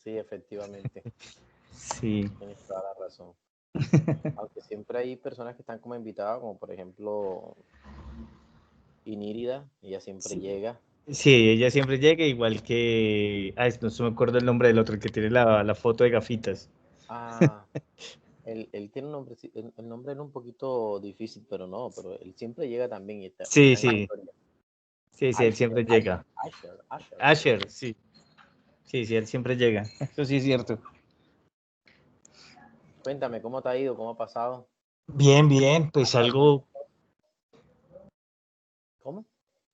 Sí, efectivamente, Sí. tienes toda la razón. Aunque siempre hay personas que están como invitadas, como por ejemplo Inírida, ella siempre Sí, llega. sí, ella siempre llega, igual que. Ay, no se me acuerdo el nombre del otro, el que tiene la foto de gafitas. Ah, él tiene un nombre, sí, el nombre era un poquito difícil, pero no, pero él siempre llega también y Sí, está en la sí, historia. sí, sí, él siempre llega. Creo que Asher, es. sí, sí, sí, él siempre llega. Eso sí es cierto. Cuéntame, ¿cómo te ha ido? ¿Cómo ha pasado? Bien, bien, pues ¿Has algo aprendido? ¿Cómo?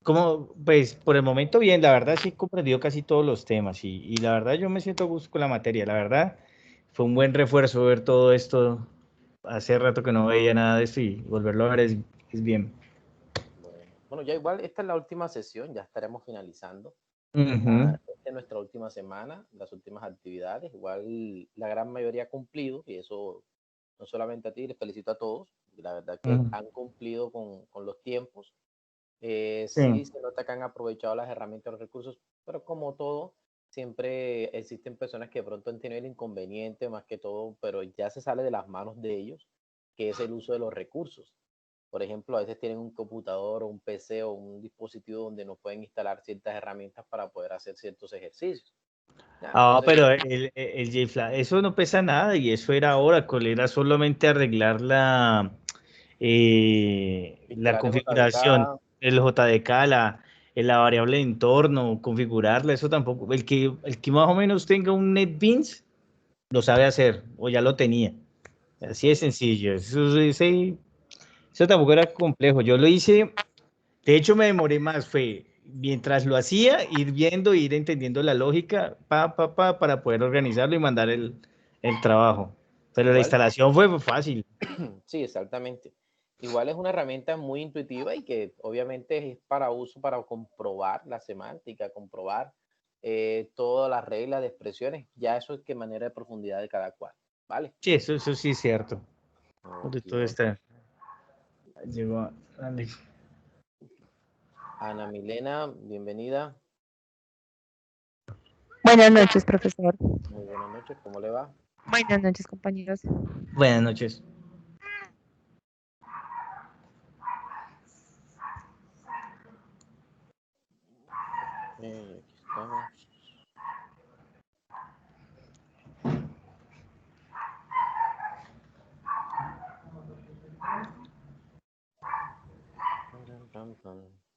como, pues por el momento bien, la verdad sí he comprendido casi todos los temas y la verdad yo me siento a gusto con la materia, la verdad fue un buen refuerzo ver todo esto, hace rato que no veía nada de esto y volverlo a ver es bien. Bueno, ya igual, esta es la última sesión, ya estaremos finalizando. Ujú. Esta es nuestra última semana, las últimas actividades. Igual la gran mayoría ha cumplido, y eso no solamente a ti, les felicito a todos. La verdad que Ujú. han cumplido con los tiempos. Sí. Sí se nota que han aprovechado las herramientas, los recursos, pero como todo, siempre existen personas que de pronto han tenido el inconveniente más que todo, pero ya se sale de las manos de ellos, que es el uso de los recursos. Por ejemplo, a veces tienen un computador o un PC o un dispositivo donde no pueden instalar ciertas herramientas para poder hacer ciertos ejercicios. Ya, Ah, entonces, pero el JFla, eso no pesa nada y eso era Oracle, era solamente arreglar la instalar el configuración, JDK. el JDK, la variable de entorno, configurarla, eso tampoco. El que más o menos tenga un NetBeans lo sabe hacer o ya lo tenía. Sí, Así de señor. sencillo. Eso tampoco era complejo. Yo lo hice, de hecho me demoré más, fue mientras lo hacía, ir viendo, ir entendiendo la lógica, para poder organizarlo y mandar el trabajo. Pero la Igual, instalación fue fácil. sí, exactamente. Igual es una herramienta muy intuitiva y que obviamente es para uso, para comprobar la semántica, comprobar todas las reglas de expresiones. Ya eso es que manera de profundidad de cada cual. ¿Vale? Sí, eso sí es cierto. Sobre Ok, todo ok. está. Llegó. Ana Milena, bienvenida. Buenas noches, profesor. Muy buenas noches, ¿cómo le va? Buenas noches, compañeros. Buenas noches. Aquí estamos. Pam, pam, pam.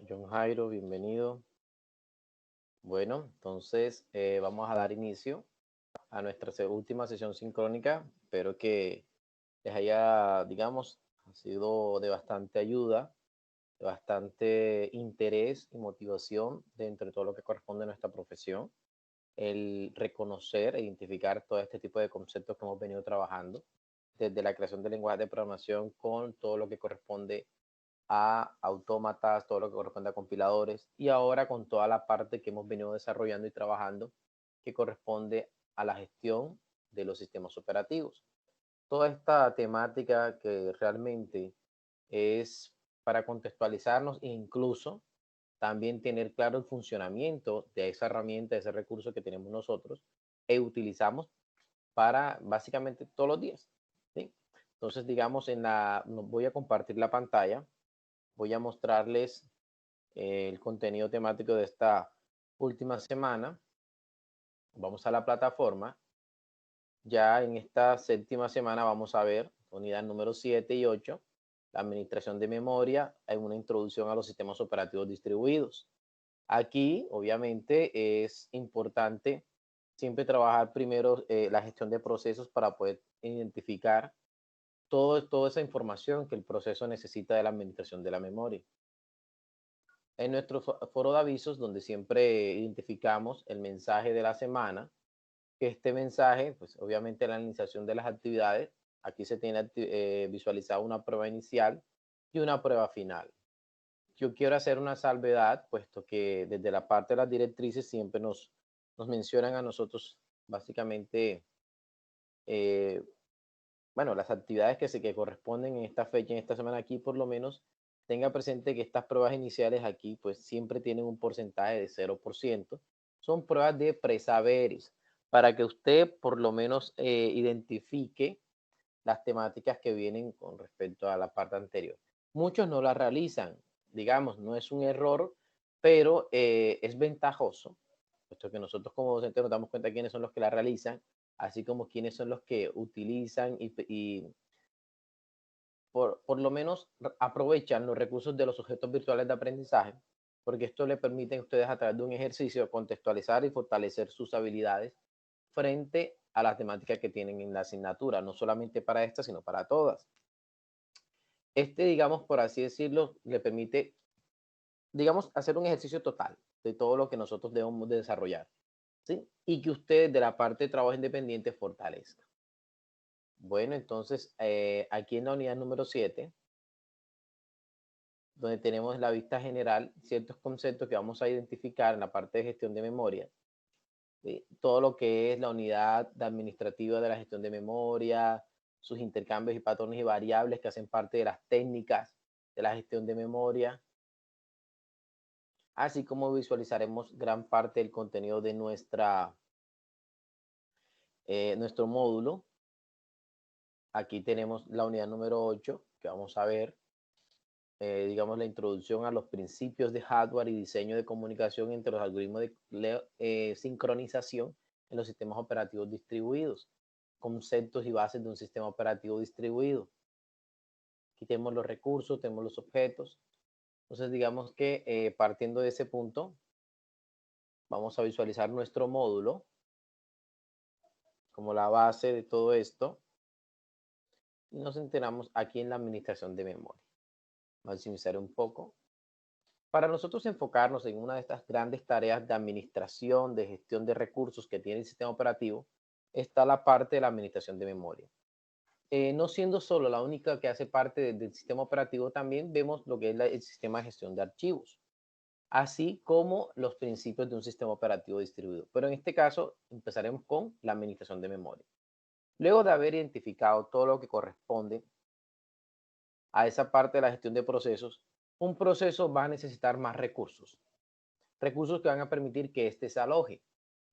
John Jairo, bienvenido. Bueno, entonces vamos a dar inicio a nuestra última sesión sincrónica. Espero que les haya, digamos, ha sido de bastante ayuda, de bastante interés y motivación dentro de todo lo que corresponde a nuestra profesión. El reconocer e identificar todo este tipo de conceptos que hemos venido trabajando, desde la creación de lenguajes de programación con todo lo que corresponde a autómatas, todo lo que corresponde a compiladores y ahora con toda la parte que hemos venido desarrollando y trabajando que corresponde a la gestión de los sistemas operativos. Toda esta temática que realmente es para contextualizarnos e incluso también tener claro el funcionamiento de esa herramienta, de ese recurso que tenemos nosotros e utilizamos para básicamente todos los días. ¿Sí? Entonces, digamos, voy a compartir la pantalla, voy a mostrarles el contenido temático de esta última semana. Vamos a la plataforma. Ya en esta séptima semana vamos a ver unidad número 7 y 8, la administración de memoria en una introducción a los sistemas operativos distribuidos. Aquí, obviamente, es importante siempre trabajar primero la gestión de procesos para poder identificar toda esa información que el proceso necesita de la administración de la memoria. En nuestro foro de avisos, donde siempre identificamos el mensaje de la semana, que este mensaje, pues obviamente la iniciación de las actividades, aquí se tiene visualizada una prueba inicial y una prueba final. Yo quiero hacer una salvedad, puesto que desde la parte de las directrices siempre nos mencionan a nosotros básicamente, eh, bueno, las actividades que corresponden en esta fecha, en esta semana aquí por lo menos, tenga presente que estas pruebas iniciales aquí pues siempre tienen un porcentaje de 0%. Son pruebas de presaberes para que usted por lo menos identifique las temáticas que vienen con respecto a la parte anterior. Muchos no las realizan, digamos, no es un error, pero es ventajoso, puesto que nosotros como docentes nos damos cuenta de quiénes son los que la realizan, así como quiénes son los que utilizan y por lo menos aprovechan los recursos de los objetos virtuales de aprendizaje, porque esto le permite a ustedes a través de un ejercicio contextualizar y fortalecer sus habilidades frente a la temática que tienen en la asignatura, no solamente para esta, sino para todas. Digamos, por así decirlo, le permite, digamos, hacer un ejercicio total de todo lo que nosotros debemos de desarrollar, ¿sí? Y que ustedes de la parte de trabajo independiente fortalezcan. Bueno, entonces, aquí en la unidad número 7, donde tenemos la vista general, ciertos conceptos que vamos a identificar en la parte de gestión de memoria, ¿sí? Todo lo que es la unidad administrativa de la gestión de memoria, sus intercambios y patrones y variables que hacen parte de las técnicas de la gestión de memoria, así como visualizaremos gran parte del contenido de nuestro módulo. Aquí tenemos la unidad número 8, que vamos a ver, digamos, la introducción a los principios de hardware y diseño de comunicación entre los algoritmos de sincronización en los sistemas operativos distribuidos, conceptos y bases de un sistema operativo distribuido. Aquí tenemos los recursos, tenemos los objetos. Entonces, digamos que partiendo de ese punto, vamos a visualizar nuestro módulo como la base de todo esto. Y nos enteramos aquí en la administración de memoria. Maximizar un poco. Para nosotros enfocarnos en una de estas grandes tareas de administración, de gestión de recursos que tiene el sistema operativo, está la parte de la administración de memoria. No siendo solo la única que hace parte del sistema operativo, también vemos lo que es el sistema de gestión de archivos, así como los principios de un sistema operativo distribuido. Pero en este caso empezaremos con la administración de memoria. Luego de haber identificado todo lo que corresponde a esa parte de la gestión de procesos, un proceso va a necesitar más recursos. Recursos que van a permitir que éste se aloje,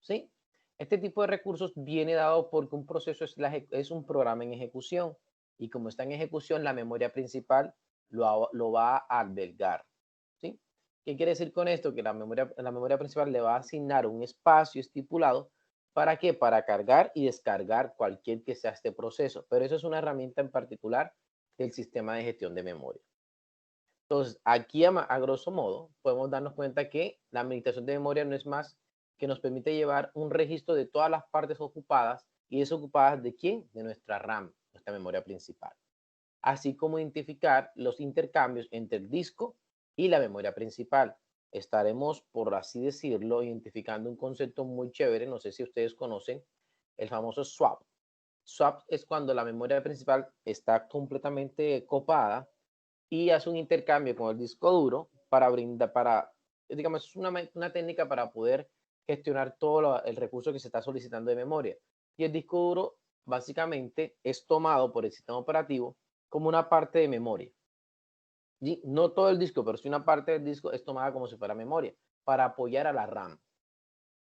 ¿sí? Este tipo de recursos viene dado porque un proceso es un programa en ejecución y como está en ejecución, la memoria principal lo va a albergar, ¿sí? ¿Qué quiere decir con esto? Que la memoria principal le va a asignar un espacio estipulado. ¿Para qué? Para cargar y descargar cualquier que sea este proceso. Pero eso es una herramienta en particular del sistema de gestión de memoria. Entonces, aquí a grosso modo, podemos darnos cuenta que la administración de memoria no es más que nos permite llevar un registro de todas las partes ocupadas y desocupadas de quién? De nuestra RAM, nuestra memoria principal. Así como identificar los intercambios entre el disco y la memoria principal. Estaremos, por así decirlo, identificando un concepto muy chévere, no sé si ustedes conocen, el famoso swap. Swap es cuando la memoria principal está completamente copada y hace un intercambio con el disco duro digamos, es una técnica para poder gestionar todo el recurso que se está solicitando de memoria. Y el disco duro básicamente es tomado por el sistema operativo como una parte de memoria. Y no todo el disco, pero sí una parte del disco es tomada como si fuera memoria para apoyar a la RAM.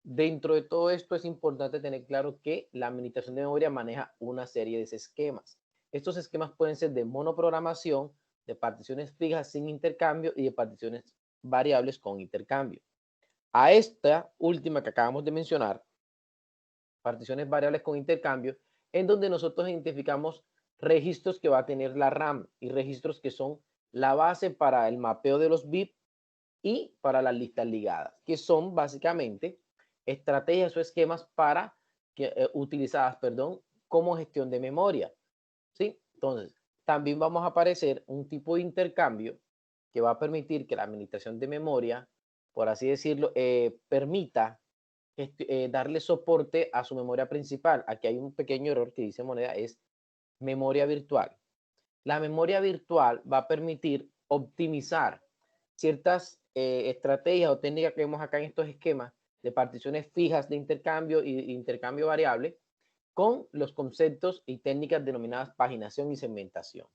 Dentro de todo esto es importante tener claro que la administración de memoria maneja una serie de esquemas. Estos esquemas pueden ser de monoprogramación, de particiones fijas sin intercambio y de particiones variables con intercambio. A esta última que acabamos de mencionar, particiones variables con intercambio, en donde nosotros identificamos registros que va a tener la RAM y registros que son la base para el mapeo de los bits y para las listas ligadas, que son básicamente estrategias o esquemas para utilizadas, como gestión de memoria, ¿sí? Entonces, también vamos a aparecer un tipo de intercambio que va a permitir que la administración de memoria, por así decirlo, permita darle soporte a su memoria principal. Aquí hay un pequeño error que dice Moneda, es memoria virtual. La memoria virtual va a permitir optimizar ciertas estrategias o técnicas que vemos acá en estos esquemas de particiones fijas de intercambio y intercambio variable con los conceptos y técnicas denominadas paginación y segmentación.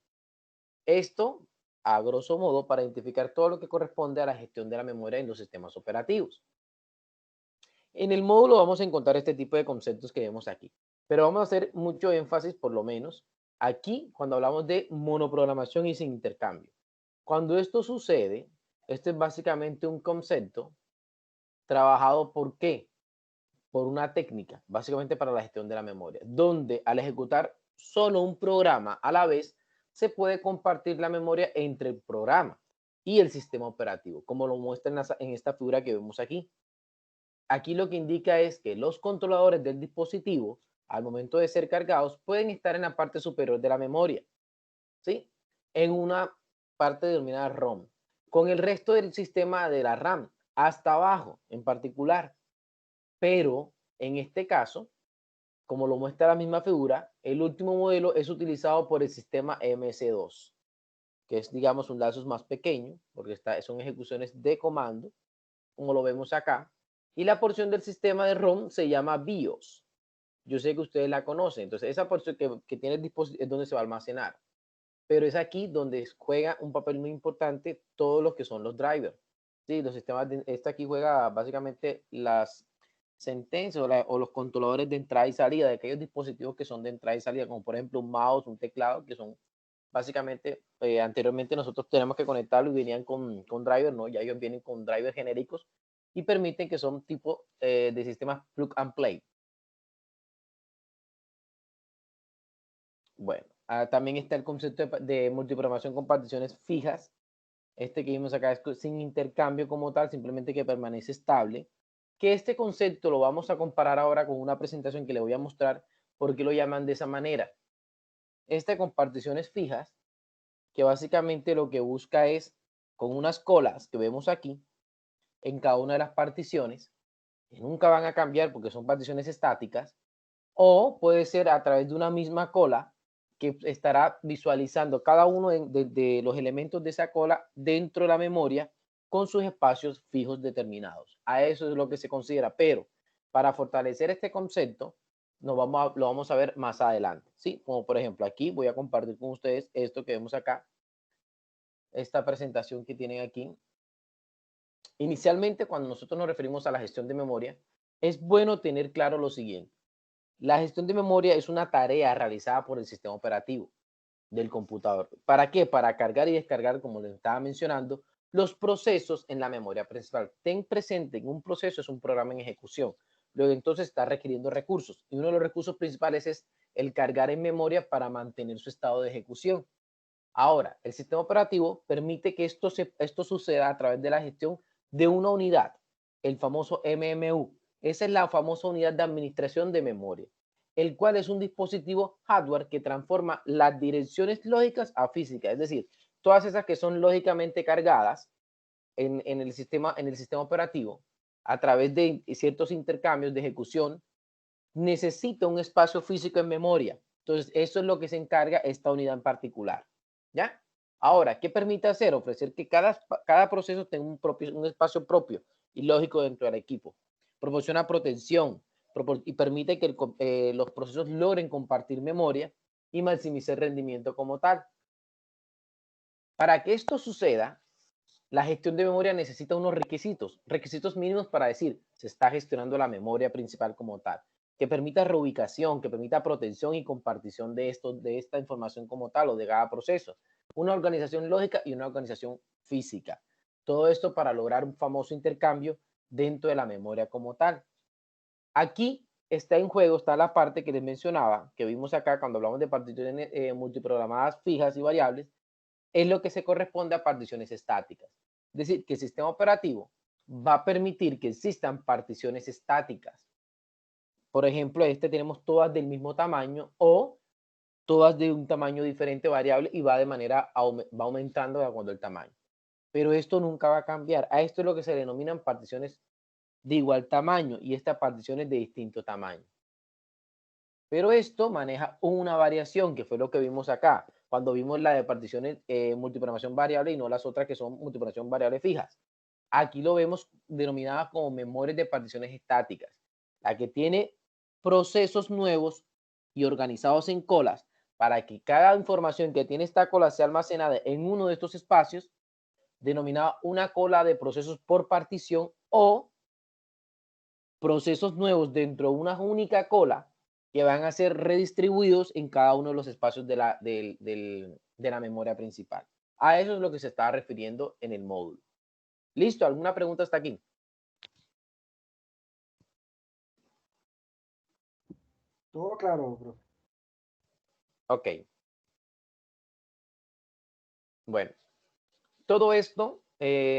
Esto, a grosso modo, para identificar todo lo que corresponde a la gestión de la memoria en los sistemas operativos. En el módulo vamos a encontrar este tipo de conceptos que vemos aquí, pero vamos a hacer mucho énfasis, por lo menos, aquí cuando hablamos de monoprogramación y sin intercambio. Cuando esto sucede, este es básicamente un concepto trabajado ¿por qué? Por una técnica, básicamente para la gestión de la memoria, donde al ejecutar solo un programa a la vez, se puede compartir la memoria entre el programa y el sistema operativo, como lo muestra en esta figura que vemos aquí. Aquí lo que indica es que los controladores del dispositivo, al momento de ser cargados, pueden estar en la parte superior de la memoria, ¿sí? En una parte denominada ROM, con el resto del sistema de la RAM, hasta abajo en particular. Pero en este caso, como lo muestra la misma figura, el último modelo es utilizado por el sistema MS2, que es, digamos, un lapsus más pequeño, porque son ejecuciones de comando, como lo vemos acá, y la porción del sistema de ROM se llama BIOS. Yo sé que ustedes la conocen, entonces esa porción que tiene el dispositivo es donde se va a almacenar, pero es aquí donde juega un papel muy importante todos los que son los drivers. Sí, los sistemas, esta aquí juega básicamente las sentencias o los controladores de entrada y salida de aquellos dispositivos que son de entrada y salida, como por ejemplo un mouse, un teclado, que son básicamente, anteriormente nosotros tenemos que conectarlo y venían con drivers, ¿no? Ya ellos vienen con drivers genéricos y permiten que son tipo de sistemas plug and play. Bueno, también está el concepto de multiprogramación con particiones fijas. Este que vimos acá es sin intercambio como tal, simplemente que permanece estable. Que este concepto lo vamos a comparar ahora con una presentación que le voy a mostrar por qué lo llaman de esa manera. Este con particiones fijas, que básicamente lo que busca es, con unas colas que vemos aquí, en cada una de las particiones, que nunca van a cambiar porque son particiones estáticas, o puede ser a través de una misma cola que estará visualizando cada uno de los elementos de esa cola dentro de la memoria con sus espacios fijos determinados. A eso es lo que se considera, pero para fortalecer este concepto, lo vamos a ver más adelante, ¿sí? Como por ejemplo, aquí voy a compartir con ustedes esto que vemos acá, esta presentación que tienen aquí. Inicialmente, cuando nosotros nos referimos a la gestión de memoria, es bueno tener claro lo siguiente. La gestión de memoria es una tarea realizada por el sistema operativo del computador. ¿Para qué? Para cargar y descargar, como les estaba mencionando, los procesos en la memoria principal. Ten presente que un proceso es un programa en ejecución. Luego entonces está requiriendo recursos. Y uno de los recursos principales es el cargar en memoria para mantener su estado de ejecución. Ahora, el sistema operativo permite que esto suceda a través de la gestión de una unidad, el famoso MMU. Esa es la famosa unidad de administración de memoria, el cual es un dispositivo hardware que transforma las direcciones lógicas a físicas, es decir, todas esas que son lógicamente cargadas en el sistema operativo a través de ciertos intercambios de ejecución, necesita un espacio físico en memoria. Entonces, eso es lo que se encarga esta unidad en particular. ¿Ya? Ahora, ¿qué permite hacer? Ofrecer que cada proceso tenga un espacio propio y lógico dentro del equipo. Proporciona protección y permite que los procesos logren compartir memoria y maximizar el rendimiento como tal. Para que esto suceda, la gestión de memoria necesita unos requisitos mínimos para decir, se está gestionando la memoria principal como tal, que permita reubicación, que permita protección y compartición de esta información como tal o de cada proceso. Una organización lógica y una organización física. Todo esto para lograr un famoso intercambio dentro de la memoria como tal. Aquí está en juego, está la parte que les mencionaba, que vimos acá cuando hablamos de particiones multiprogramadas fijas y variables, es lo que se corresponde a particiones estáticas. Es decir, que el sistema operativo va a permitir que existan particiones estáticas. Por ejemplo, tenemos todas del mismo tamaño o todas de un tamaño diferente variable y va va aumentando de acuerdo al tamaño. Pero esto nunca va a cambiar. A esto es lo que se denominan particiones de igual tamaño y estas particiones de distinto tamaño. Pero esto maneja una variación, que fue lo que vimos acá, cuando vimos la de particiones multiprogramación variable y no las otras que son multiprogramación variable fijas. Aquí lo vemos denominada como memorias de particiones estáticas, la que tiene procesos nuevos y organizados en colas para que cada información que tiene esta cola sea almacenada en uno de estos espacios, denominada una cola de procesos por partición o procesos nuevos dentro de una única cola que van a ser redistribuidos en cada uno de los espacios de la memoria principal. A eso es lo que se está refiriendo en el módulo. ¿Listo? ¿Alguna pregunta hasta aquí? Todo claro, profe. Ok. Bueno, todo esto,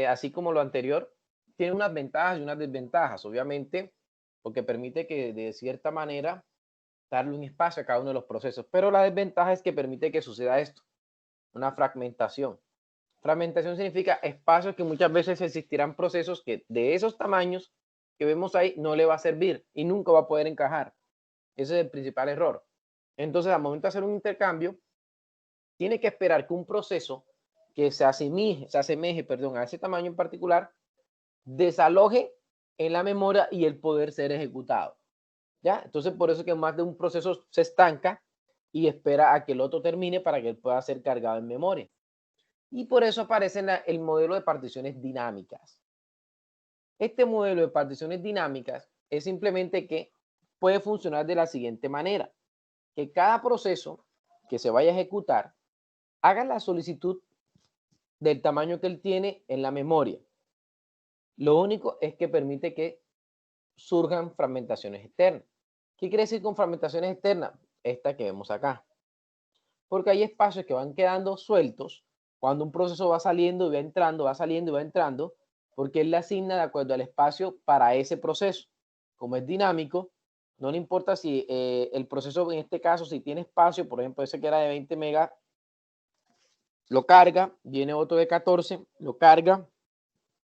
así como lo anterior, tiene unas ventajas y unas desventajas, obviamente, porque permite que de cierta manera darle un espacio a cada uno de los procesos, pero la desventaja es que permite que suceda esto, una fragmentación. Fragmentación significa espacios que muchas veces existirán procesos que de esos tamaños que vemos ahí no le va a servir y nunca va a poder encajar. Ese es el principal error. Entonces, al momento de hacer un intercambio, tiene que esperar que un proceso que se asemeje, a ese tamaño en particular, desaloje en la memoria y el poder ser ejecutado. ¿Ya? Entonces, por eso es que más de un proceso se estanca y espera a que el otro termine para que él pueda ser cargado en memoria. Y por eso aparece el modelo de particiones dinámicas. Este modelo de particiones dinámicas es simplemente que puede funcionar de la siguiente manera, que cada proceso que se vaya a ejecutar haga la solicitud del tamaño que él tiene en la memoria. Lo único es que permite que surjan fragmentaciones externas. ¿Qué quiere decir con fragmentaciones externas? Esta que vemos acá. Porque hay espacios que van quedando sueltos cuando un proceso va saliendo y va entrando, va saliendo y va entrando, porque él le asigna de acuerdo al espacio para ese proceso. Como es dinámico, no le importa si el proceso, en este caso, si tiene espacio, por ejemplo, ese que era de 20 megas, lo carga, viene otro de 14, lo carga,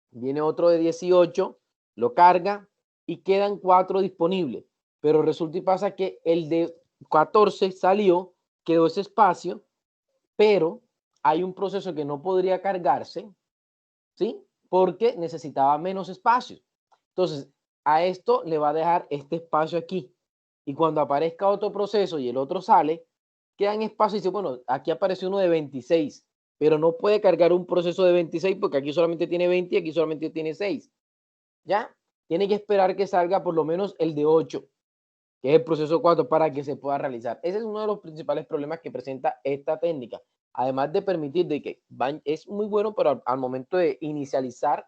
viene otro de 18, lo carga y quedan 4 disponibles. Pero resulta y pasa que el de 14 salió, quedó ese espacio, pero hay un proceso que no podría cargarse, ¿sí? Porque necesitaba menos espacio. Entonces, a esto le va a dejar este espacio aquí. Y cuando aparezca otro proceso y el otro sale, quedan espacios y dice, bueno, aquí apareció uno de 26, pero no puede cargar un proceso de 26 porque aquí solamente tiene 20 y aquí solamente tiene 6. ¿Ya? Tiene que esperar que salga por lo menos el de 8, que es el proceso 4, para que se pueda realizar. Ese es uno de los principales problemas que presenta esta técnica. Además de permitir de que es muy bueno, pero al momento de inicializar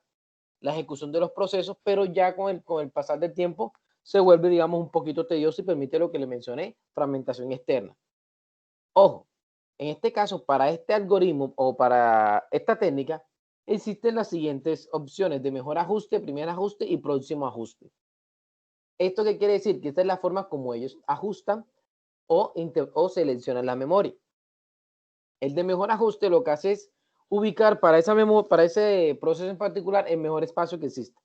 la ejecución de los procesos, pero ya con el pasar del tiempo se vuelve, digamos, un poquito tedioso y permite lo que le mencioné, fragmentación externa. Ojo, en este caso, para este algoritmo o para esta técnica, existen las siguientes opciones de mejor ajuste, primer ajuste y próximo ajuste. ¿Esto qué quiere decir? Que esta es la forma como ellos ajustan o seleccionan la memoria. El de mejor ajuste lo que hace es ubicar para ese proceso en particular el mejor espacio que existe.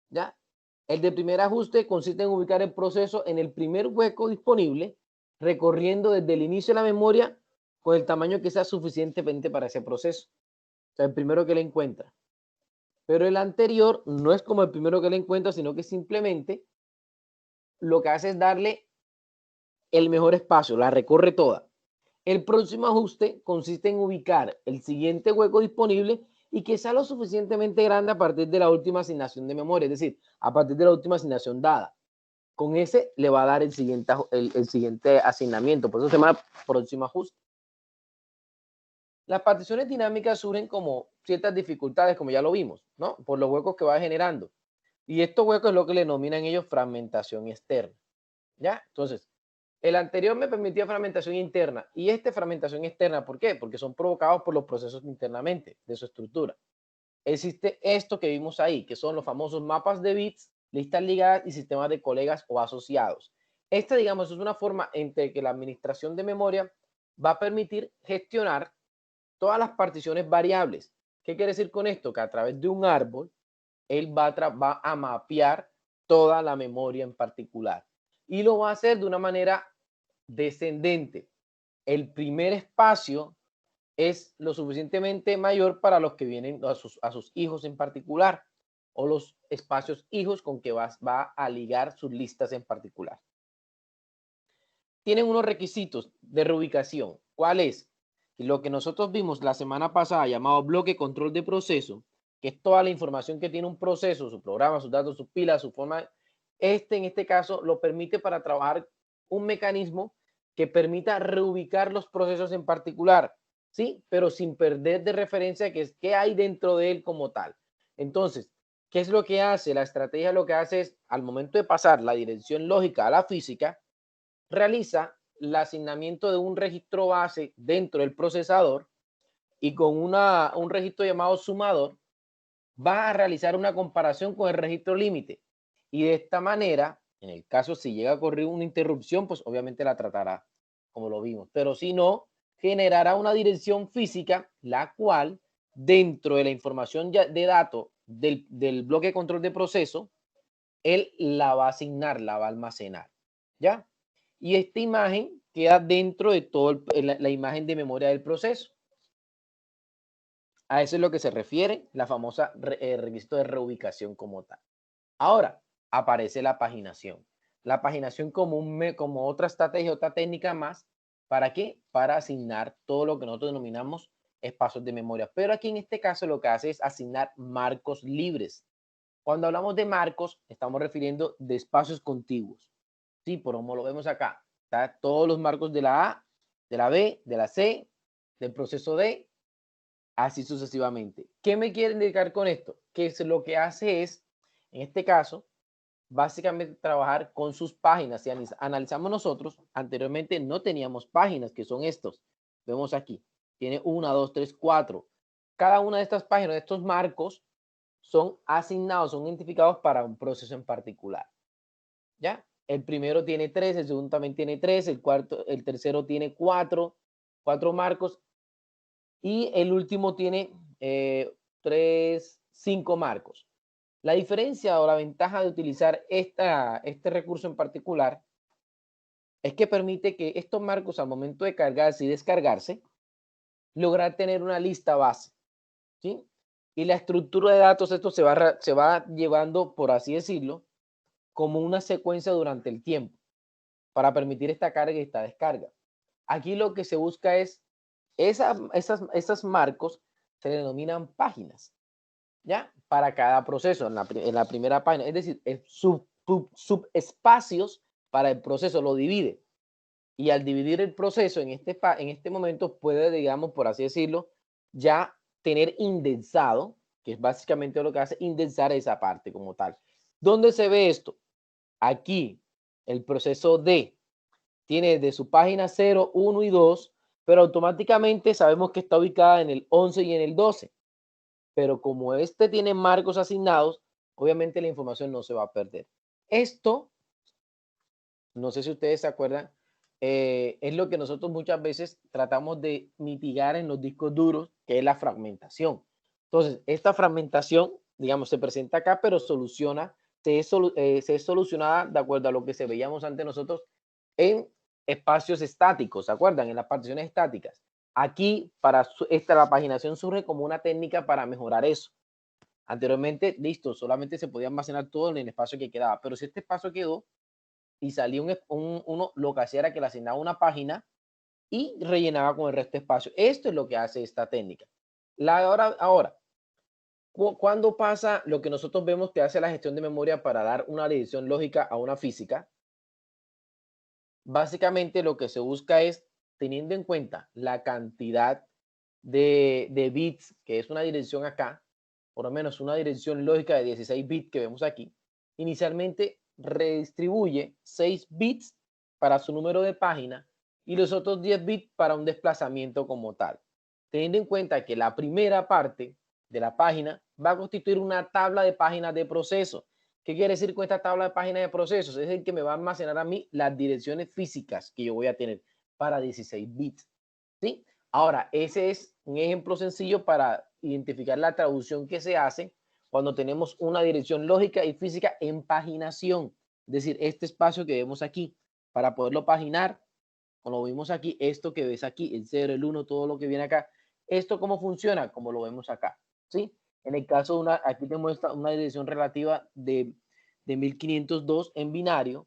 ¿Ya? El de primer ajuste consiste en ubicar el proceso en el primer hueco disponible, recorriendo desde el inicio de la memoria con el tamaño que sea suficientemente para ese proceso. O sea, el primero que le encuentra. Pero el anterior no es como el primero que le encuentra, sino que simplemente lo que hace es darle el mejor espacio, la recorre toda. El próximo ajuste consiste en ubicar el siguiente hueco disponible y que sea lo suficientemente grande a partir de la última asignación de memoria, es decir, a partir de la última asignación dada. Con ese le va a dar el siguiente asignamiento, por eso se llama próximo ajuste. Las particiones dinámicas surgen como ciertas dificultades, como ya lo vimos, ¿no? Por los huecos que va generando. Y estos huecos es lo que le denominan ellos fragmentación externa. ¿Ya? Entonces, el anterior me permitía fragmentación interna y fragmentación externa, ¿por qué? Porque son provocados por los procesos internamente de su estructura. existe esto que vimos ahí, que son los famosos mapas de bits, listas ligadas y sistemas de colegas o asociados. Esta, digamos, es una forma entre que la administración de memoria va a permitir gestionar todas las particiones variables. ¿Qué quiere decir con esto? Que a través de un árbol, él va a mapear toda la memoria en particular. Y lo va a hacer de una manera descendente. El primer espacio es lo suficientemente mayor para los que vienen a sus hijos en particular, o los espacios hijos con que va a ligar sus listas en particular. Tienen unos requisitos de reubicación. ¿Cuál es? Lo que nosotros vimos la semana pasada llamado bloque control de proceso, que es toda la información que tiene un proceso, su programa, sus datos, sus pilas, su forma. En este caso lo permite para trabajar un mecanismo que permita reubicar los procesos en particular, ¿sí? Pero sin perder de referencia qué hay dentro de él como tal. Entonces, ¿qué es lo que hace? La estrategia lo que hace es, al momento de pasar la dirección lógica a la física, realiza el asignamiento de un registro base dentro del procesador y con un registro llamado sumador va a realizar una comparación con el registro límite. Y de esta manera, en el caso si llega a ocurrir una interrupción, pues obviamente la tratará como lo vimos. Pero si no, generará una dirección física, la cual dentro de la información de datos del bloque de control de proceso, él la va a asignar, la va a almacenar. ¿Ya? Y esta imagen queda dentro de toda la imagen de memoria del proceso. A eso es lo que se refiere la famosa requisito de reubicación como tal. Ahora, aparece la paginación. La paginación como otra estrategia, otra técnica más. ¿Para qué? Para asignar todo lo que nosotros denominamos espacios de memoria. Pero aquí en este caso lo que hace es asignar marcos libres. Cuando hablamos de marcos, estamos refiriendo de espacios contiguos. Sí, por como lo vemos acá. Está todos los marcos de la A, de la B, de la C, del proceso D, así sucesivamente. ¿Qué me quiere indicar con esto? Que lo que hace es, en este caso, básicamente trabajar con sus páginas. Si analizamos nosotros, anteriormente no teníamos páginas, que son estos. Vemos aquí. Tiene 1, 2, 3, 4. Cada una de estas páginas, de estos marcos, son asignados, son identificados para un proceso en particular. ¿Ya? El primero tiene 3, el segundo también tiene 3, el tercero tiene 4 marcos y el último tiene 5 marcos. La diferencia o la ventaja de utilizar este recurso en particular es que permite que estos marcos al momento de cargarse y descargarse, lograr tener una lista base, ¿sí? Y la estructura de datos, esto se va llevando, por así decirlo, como una secuencia durante el tiempo para permitir esta carga y esta descarga. Aquí lo que se busca es, esas marcos se le denominan páginas, ¿ya? Para cada proceso en la primera página, es decir, subespacios para el proceso, lo divide. Y al dividir el proceso en este momento puede, digamos, por así decirlo, ya tener indexado, que es básicamente lo que hace, indexar esa parte como tal. ¿Dónde se ve esto? Aquí, el proceso D tiene de su página 0, 1 y 2, pero automáticamente sabemos que está ubicada en el 11 y en el 12. Pero como este tiene marcos asignados, obviamente la información no se va a perder. Esto, no sé si ustedes se acuerdan, es lo que nosotros muchas veces tratamos de mitigar en los discos duros, que es la fragmentación. Entonces, esta fragmentación, digamos, se presenta acá, pero se es solucionada de acuerdo a lo que se veíamos ante nosotros en espacios estáticos, ¿se acuerdan? En las particiones estáticas. Aquí, la paginación surge como una técnica para mejorar eso. Anteriormente, listo, solamente se podía almacenar todo en el espacio que quedaba, pero si este espacio quedó y salía uno, lo que hacía era que le asignaba una página y rellenaba con el resto de espacio. Esto es lo que hace esta técnica. Ahora, ¿cuándo pasa lo que nosotros vemos que hace la gestión de memoria para dar una dirección lógica a una física? Básicamente lo que se busca es, teniendo en cuenta la cantidad de bits, que es una dirección acá, por lo menos una dirección lógica de 16 bits que vemos aquí, inicialmente redistribuye 6 bits para su número de página y los otros 10 bits para un desplazamiento como tal. Teniendo en cuenta que la primera parte de la página va a constituir una tabla de páginas de proceso. ¿Qué quiere decir con esta tabla de páginas de procesos? Es el que me va a almacenar a mí las direcciones físicas que yo voy a tener para 16 bits. ¿Sí? Ahora, ese es un ejemplo sencillo para identificar la traducción que se hace cuando tenemos una dirección lógica y física en paginación. Es decir, este espacio que vemos aquí, para poderlo paginar, como lo vimos aquí, esto que ves aquí, el 0, el 1, todo lo que viene acá. ¿Esto cómo funciona? Como lo vemos acá. ¿Sí? En el caso de una, aquí tenemos una dirección relativa de 1502 en binario,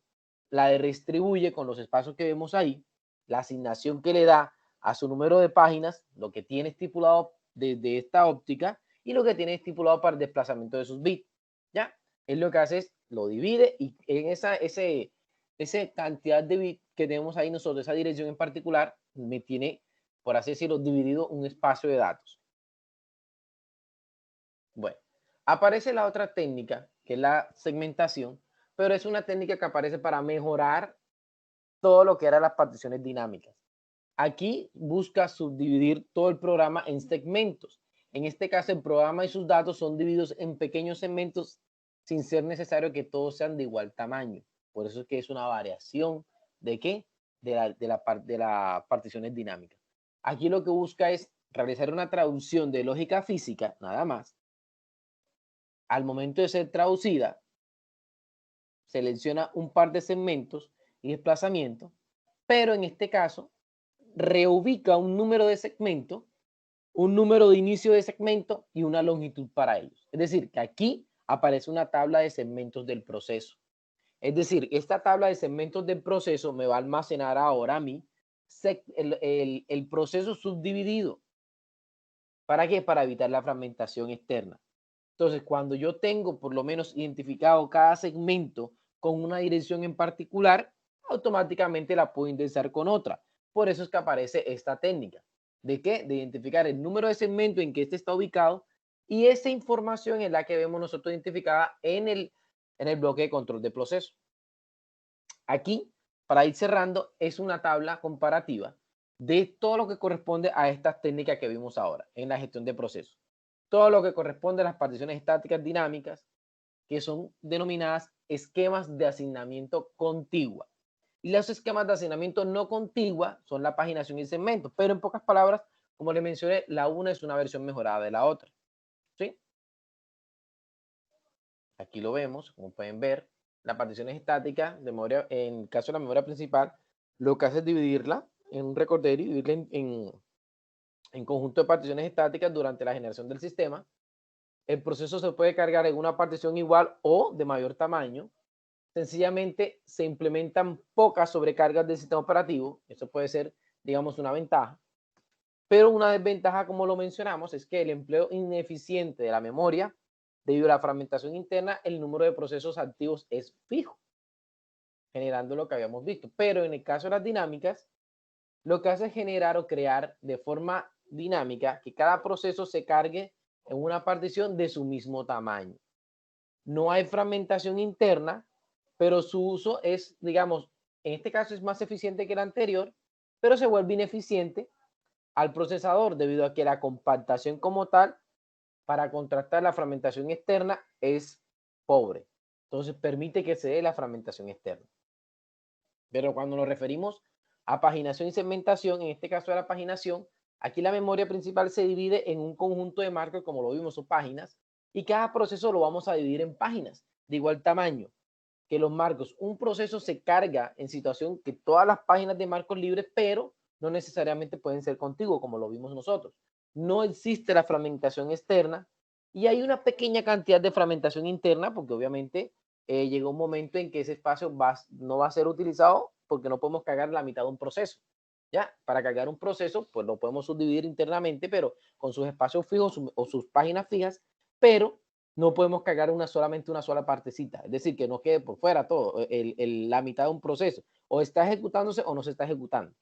la redistribuye con los espacios que vemos ahí, la asignación que le da a su número de páginas, lo que tiene estipulado desde esta óptica y lo que tiene estipulado para el desplazamiento de sus bits. ¿Ya? Él lo que hace es lo divide y en esa cantidad de bits que tenemos ahí nosotros, esa dirección en particular, me tiene, por así decirlo, dividido un espacio de datos. Bueno, aparece la otra técnica, que es la segmentación, pero es una técnica que aparece para mejorar todo lo que eran las particiones dinámicas. Aquí busca subdividir todo el programa en segmentos. En este caso, el programa y sus datos son divididos en pequeños segmentos sin ser necesario que todos sean de igual tamaño. Por eso es que es una variación ¿de qué? De las particiones dinámicas. Aquí lo que busca es realizar una traducción de lógica física, nada más. Al momento de ser traducida, selecciona un par de segmentos y desplazamiento, pero en este caso reubica un número de segmento, un número de inicio de segmento y una longitud para ellos. Es decir, que aquí aparece una tabla de segmentos del proceso. Es decir, esta tabla de segmentos del proceso me va a almacenar ahora a mí el proceso subdividido. ¿Para qué? Para evitar la fragmentación externa. Entonces, cuando yo tengo por lo menos identificado cada segmento con una dirección en particular, automáticamente la puedo indexar con otra. Por eso es que aparece esta técnica. ¿De qué? De identificar el número de segmento en que este está ubicado y esa información es la que vemos nosotros identificada en el bloque de control de proceso. Aquí, para ir cerrando, es una tabla comparativa de todo lo que corresponde a estas técnicas que vimos ahora en la gestión de procesos. Todo lo que corresponde a las particiones estáticas dinámicas, que son denominadas esquemas de asignamiento contigua. Y los esquemas de asignamiento no contigua son la paginación y segmentos, pero en pocas palabras, como les mencioné, la una es una versión mejorada de la otra. ¿Sí? Aquí lo vemos, como pueden ver, la partición estática de memoria, en el caso de la memoria principal, lo que hace es dividirla en un recordero y dividirla en conjunto de particiones estáticas durante la generación del sistema. El proceso se puede cargar en una partición igual o de mayor tamaño. Sencillamente se implementan pocas sobrecargas del sistema operativo. Eso puede ser, digamos, una ventaja. Pero una desventaja, como lo mencionamos, es que el empleo ineficiente de la memoria, debido a la fragmentación interna, el número de procesos activos es fijo, generando lo que habíamos visto. Pero en el caso de las dinámicas, lo que hace es generar o crear de forma dinámica que cada proceso se cargue en una partición de su mismo tamaño. No hay fragmentación interna, pero su uso es, digamos, en este caso es más eficiente que el anterior, pero se vuelve ineficiente al procesador debido a que la compactación como tal para contrastar la fragmentación externa es pobre. Entonces permite que se dé la fragmentación externa. Pero cuando nos referimos a paginación y segmentación, en este caso de la paginación, aquí la memoria principal se divide en un conjunto de marcos, como lo vimos, o páginas, y cada proceso lo vamos a dividir en páginas de igual tamaño que los marcos. Un proceso se carga en situación que todas las páginas de marcos libres, pero no necesariamente pueden ser contiguos, como lo vimos nosotros. No existe la fragmentación externa y hay una pequeña cantidad de fragmentación interna, porque obviamente llega un momento en que ese espacio no va a ser utilizado porque no podemos cargar la mitad de un proceso. ¿Ya? Para cargar un proceso, pues lo podemos subdividir internamente, pero con sus espacios fijos o sus páginas fijas, pero no podemos cargar solamente una sola partecita. Es decir, que no quede por fuera todo, la mitad de un proceso. O está ejecutándose o no se está ejecutando.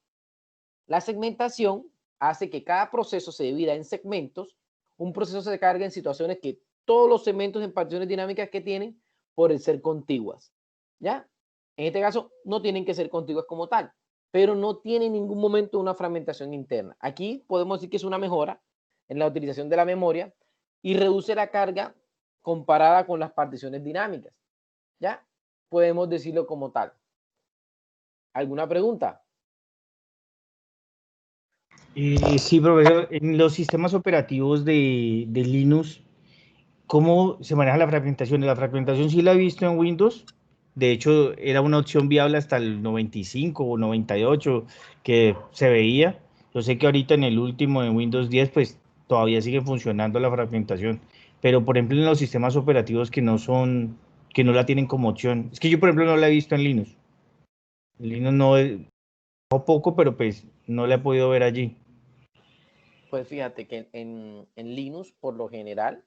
La segmentación hace que cada proceso se divida en segmentos. Un proceso se carga en situaciones que todos los segmentos en particiones dinámicas que tienen por el ser contiguas. ¿Ya? En este caso, no tienen que ser contiguas como tal, pero no tiene en ningún momento una fragmentación interna. Aquí podemos decir que es una mejora en la utilización de la memoria, y reduce la carga comparada con las particiones dinámicas. ¿Ya? Podemos decirlo como tal. ¿Alguna pregunta? Sí, profesor, en los sistemas operativos de Linux, ¿cómo se maneja la fragmentación? La fragmentación sí la he visto en Windows. De hecho, era una opción viable hasta el 95 o 98 que se veía. Yo sé que ahorita en el último, en Windows 10, pues todavía sigue funcionando la fragmentación. Pero, por ejemplo, en los sistemas operativos que no son, que no la tienen como opción. Es que yo, por ejemplo, no la he visto en Linux. En Linux no, no poco, pero pues no la he podido ver allí. Pues fíjate que en Linux, por lo general,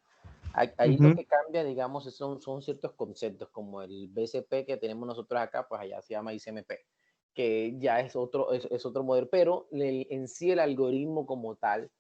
ahí lo Ujú. que cambia, digamos, son ciertos conceptos, como el BCP que tenemos nosotros acá, pues allá se llama ICMP, que ya es otro modelo, pero en sí el algoritmo como tal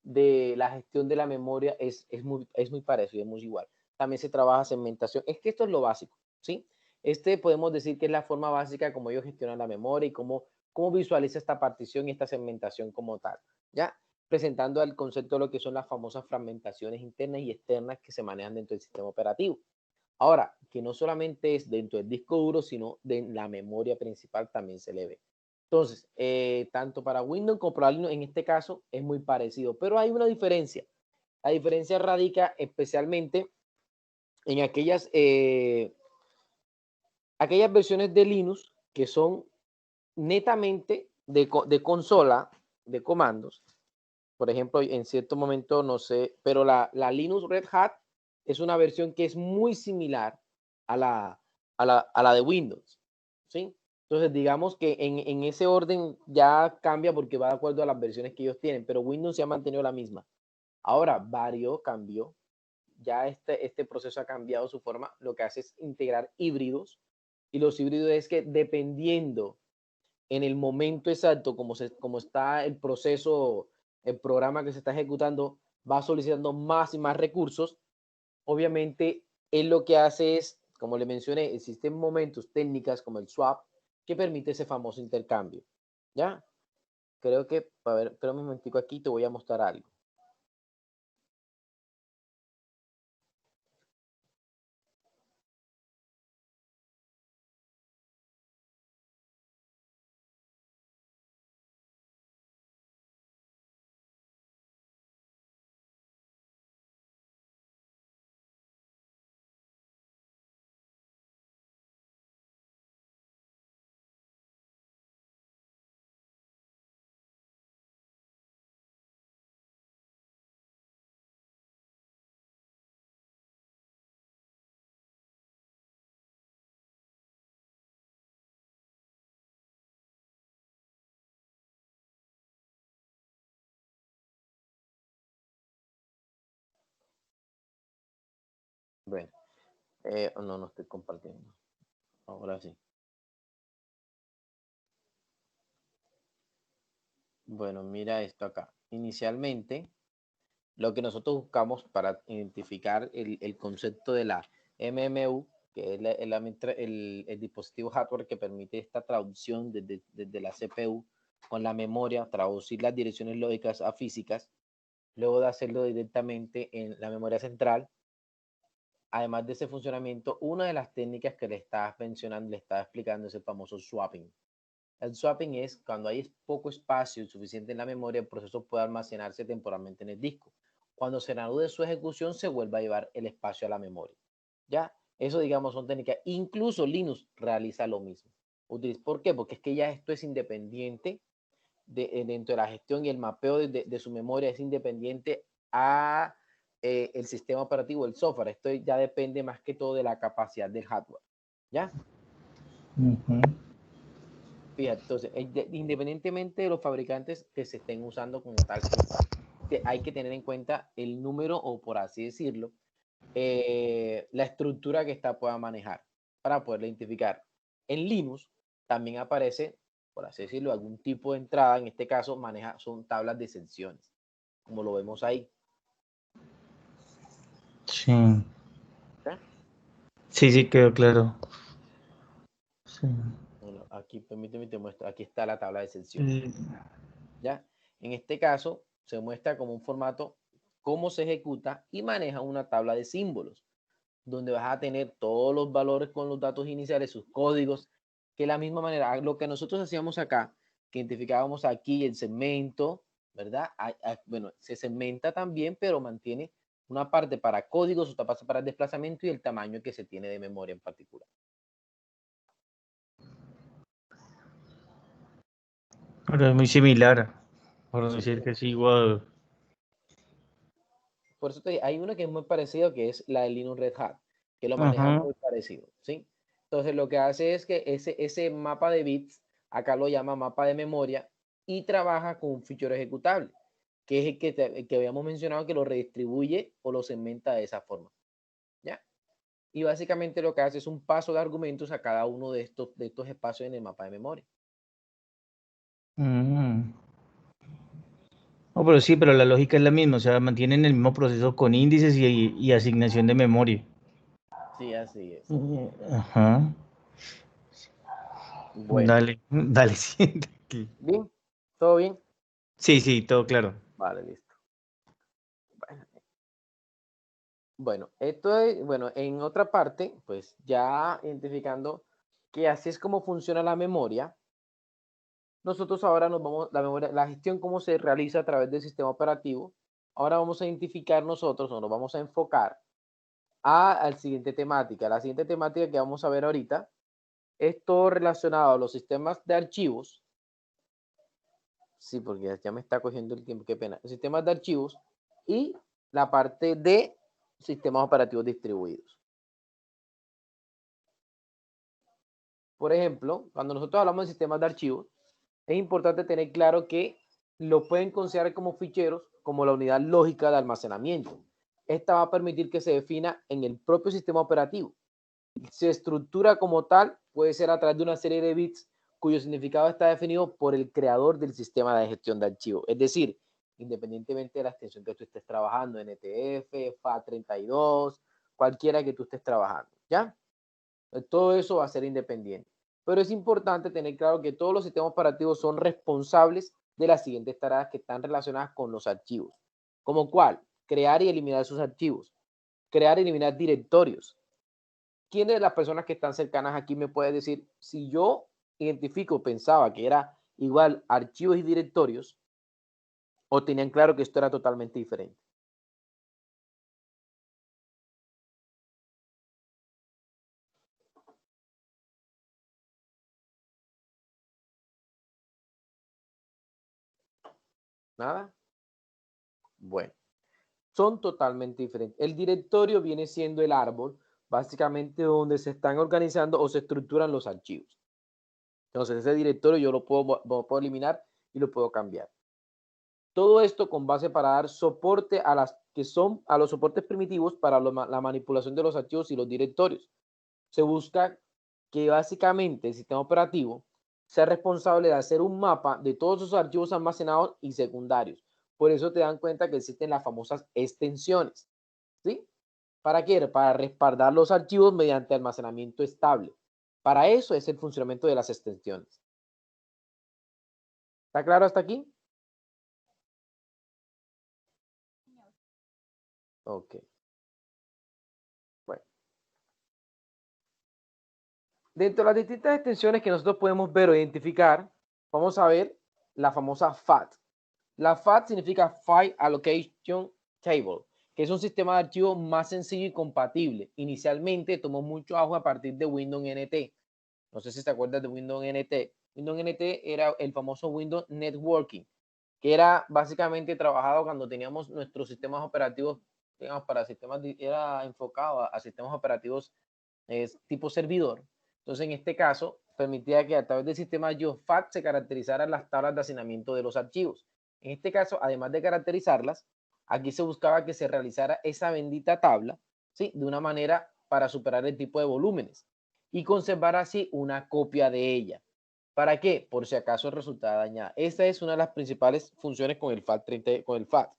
de la gestión de la memoria es muy parecido, es muy igual. También se trabaja segmentación. Es que esto es lo básico, ¿sí? Este podemos decir que es la forma básica como ellos gestionan la memoria y cómo visualiza esta partición y esta segmentación como tal, ¿ya? Presentando el concepto de lo que son las famosas fragmentaciones internas y externas que se manejan dentro del sistema operativo. Ahora, que no solamente es dentro del disco duro, sino de la memoria principal también se le ve. Entonces, tanto para Windows como para Linux, en este caso, es muy parecido, pero hay una diferencia. La diferencia radica especialmente en aquellas versiones de Linux que son netamente de consola, de comandos. Por ejemplo, en cierto momento, no sé, pero la Linux Red Hat es una versión que es muy similar a la de Windows, ¿sí? Entonces, digamos que en ese orden ya cambia porque va de acuerdo a las versiones que ellos tienen, pero Windows se ha mantenido la misma. Ahora, cambió, ya este proceso ha cambiado su forma, lo que hace es integrar híbridos, y los híbridos es que dependiendo en el momento exacto, como está el proceso, el programa que se está ejecutando, va solicitando más y más recursos. Obviamente, él lo que hace es, como le mencioné, existen momentos, técnicas como el swap, que permite ese famoso intercambio. ¿Ya? Creo que, a ver, espera un momentico aquí, te voy a mostrar algo. Bueno, no estoy compartiendo. Ahora sí. Bueno, mira esto acá. Inicialmente, lo que nosotros buscamos para identificar el concepto de la MMU, que es el dispositivo hardware que permite esta traducción desde la CPU con la memoria, traducir las direcciones lógicas a físicas, luego de hacerlo directamente en la memoria central. Además de ese funcionamiento, una de las técnicas que le estaba mencionando, le estaba explicando, es el famoso swapping. El swapping es cuando hay poco espacio suficiente en la memoria, el proceso puede almacenarse temporalmente en el disco. Cuando se anude su ejecución, se vuelve a llevar el espacio a la memoria. ¿Ya? Eso, digamos, son técnicas. Incluso Linux realiza lo mismo. ¿Por qué? Porque es que ya esto es independiente dentro de la gestión y el mapeo de su memoria es independiente a el sistema operativo, el software. Esto ya depende más que todo de la capacidad del hardware. ¿Ya? Ujú. Fíjate, entonces, independientemente de los fabricantes que se estén usando como tal, hay que tener en cuenta el número, o por así decirlo, la estructura que esta pueda manejar para poderla identificar. En Linux también aparece, por así decirlo, algún tipo de entrada. En este caso son tablas de secciones, como lo vemos ahí. Sí, ¿Ya? sí, quedó claro. Sí. Bueno, aquí, permíteme, te muestro. Aquí está la tabla de secciones. Mm. ¿Ya? En este caso se muestra como un formato cómo se ejecuta y maneja una tabla de símbolos, donde vas a tener todos los valores con los datos iniciales, sus códigos, que de la misma manera, lo que nosotros hacíamos acá, que identificábamos aquí el segmento, ¿verdad? Bueno, se segmenta también, pero mantiene una parte para códigos, otra parte para el desplazamiento y el tamaño que se tiene de memoria en particular. Pero es muy similar, por no Sí, decir que es igual. por eso hay uno que es muy parecido, que es la de Linux Red Hat, que lo maneja Ajá. muy parecido, ¿sí? Entonces lo que hace es que ese mapa de bits, acá lo llama mapa de memoria, y trabaja con un fichero ejecutable, que es el que habíamos mencionado, que lo redistribuye o lo segmenta de esa forma, ¿ya? Y básicamente lo que hace es un paso de argumentos a cada uno de estos espacios en el mapa de memoria. Mm. No, pero sí, pero la lógica es la misma, o sea, mantienen el mismo proceso con índices y asignación de memoria. Sí, así es. Ajá. Bueno, Dale, dale, siguiente. ¿bien? ¿Todo bien? Sí, sí, todo claro. Vale, listo. Bueno, esto es, bueno, en otra parte, pues ya identificando que así es como funciona la memoria, nosotros ahora nos vamos, la memoria, la gestión cómo se realiza a través del sistema operativo, ahora vamos a identificar nosotros, o nos vamos a enfocar al siguiente temática. La siguiente temática que vamos a ver ahorita es todo relacionado a los sistemas de archivos. Sí, porque ya me está cogiendo el tiempo, qué pena. Sistemas de archivos y la parte de sistemas operativos distribuidos. Por ejemplo, cuando nosotros hablamos de sistemas de archivos, es importante tener claro que lo pueden considerar como ficheros, como la unidad lógica de almacenamiento. Esta va a permitir que se defina en el propio sistema operativo. Se estructura como tal, puede ser a través de una serie de bits cuyo significado está definido por el creador del sistema de gestión de archivos. Es decir, independientemente de la extensión que tú estés trabajando, NTF, FAT32, cualquiera que tú estés trabajando, ¿ya? Todo eso va a ser independiente. Pero es importante tener claro que todos los sistemas operativos son responsables de las siguientes tareas que están relacionadas con los archivos. ¿Como cuál? Crear y eliminar sus archivos. Crear y eliminar directorios. ¿Quién de las personas que están cercanas aquí me puede decir si yo identifico, pensaba que era igual archivos y directorios o tenían claro que esto era totalmente diferente? ¿Nada? Bueno. Son totalmente diferentes. El directorio viene siendo el árbol, básicamente donde se están organizando o se estructuran los archivos. Entonces, ese directorio yo lo puedo eliminar y lo puedo cambiar. Todo esto con base para dar soporte a los soportes primitivos para la manipulación de los archivos y los directorios. Se busca que básicamente el sistema operativo sea responsable de hacer un mapa de todos esos archivos almacenados y secundarios. Por eso te dan cuenta que existen las famosas extensiones. ¿Sí? ¿Para qué? Para respaldar los archivos mediante almacenamiento estable. Para eso es el funcionamiento de las extensiones. ¿Está claro hasta aquí? Ok. Bueno. Dentro de las distintas extensiones que nosotros podemos ver o identificar, vamos a ver la famosa FAT. La FAT significa File Allocation Table, que es un sistema de archivos más sencillo y compatible. Inicialmente tomó mucho auge a partir de Windows NT. No sé si te acuerdas de Windows NT. Windows NT era el famoso Windows Networking, que era básicamente trabajado cuando teníamos nuestros sistemas operativos, digamos, para sistemas, era enfocado a sistemas operativos tipo servidor. Entonces, en este caso, permitía que a través del sistema GeoFAT se caracterizaran las tablas de hacinamiento de los archivos. En este caso, además de caracterizarlas, aquí se buscaba que se realizara esa bendita tabla, ¿sí? De una manera para superar el tipo de volúmenes y conservar así una copia de ella. ¿Para qué? Por si acaso resultaba dañada. Esta es una de las principales funciones con el FAT30, con el FAT.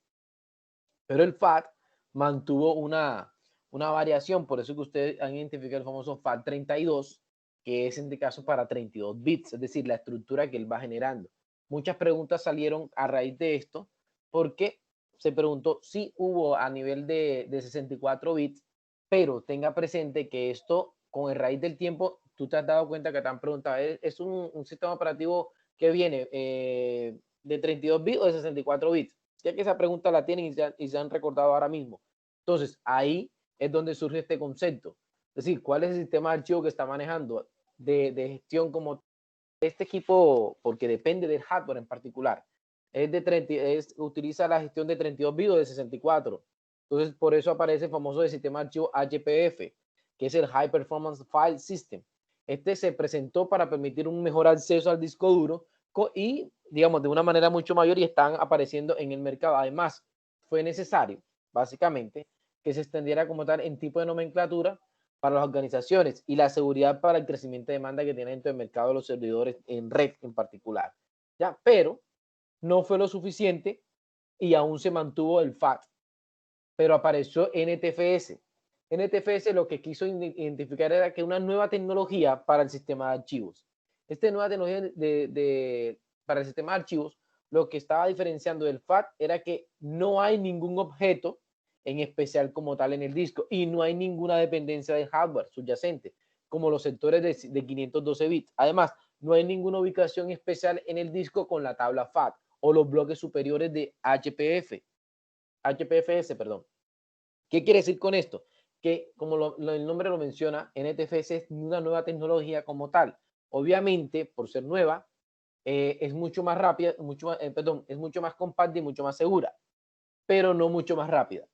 Pero el FAT mantuvo una variación, por eso que ustedes han identificado el famoso FAT32, que es en este caso para 32 bits, es decir, la estructura que él va generando. Muchas preguntas salieron a raíz de esto, porque se preguntó si hubo a nivel de 64 bits, pero tenga presente que esto, con el raíz del tiempo, tú te has dado cuenta que te han preguntado, ¿es un sistema operativo que viene de 32 bits o de 64 bits? Ya que esa pregunta la tienen y se han recordado ahora mismo. Entonces, ahí es donde surge este concepto. Es decir, ¿cuál es el sistema de archivo que está manejando de gestión como este equipo? Porque depende del hardware en particular. Utiliza la gestión de 32 bits o de 64. Entonces, por eso aparece el famoso sistema de archivo HPF, que es el High Performance File System. Este se presentó para permitir un mejor acceso al disco duro y, digamos, de una manera mucho mayor, y están apareciendo en el mercado. Además, fue necesario, básicamente, que se extendiera como tal en tipo de nomenclatura para las organizaciones y la seguridad para el crecimiento de demanda que tiene dentro del mercado de los servidores en red en particular. ¿Ya? Pero no fue lo suficiente y aún se mantuvo el FAT, pero apareció NTFS. NTFS lo que quiso identificar era que una nueva tecnología para el sistema de archivos. Esta nueva tecnología para el sistema de archivos, lo que estaba diferenciando del FAT era que no hay ningún objeto en especial como tal en el disco y no hay ninguna dependencia de hardware subyacente, como los sectores de 512 bits. Además, no hay ninguna ubicación especial en el disco con la tabla FAT o los bloques superiores de HPFS, perdón. ¿Qué quiere decir con esto? Que como el nombre lo menciona, NTFS es una nueva tecnología como tal. Obviamente, por ser nueva, es mucho más rápida, es mucho más compacta y mucho más segura, pero no mucho más rápida.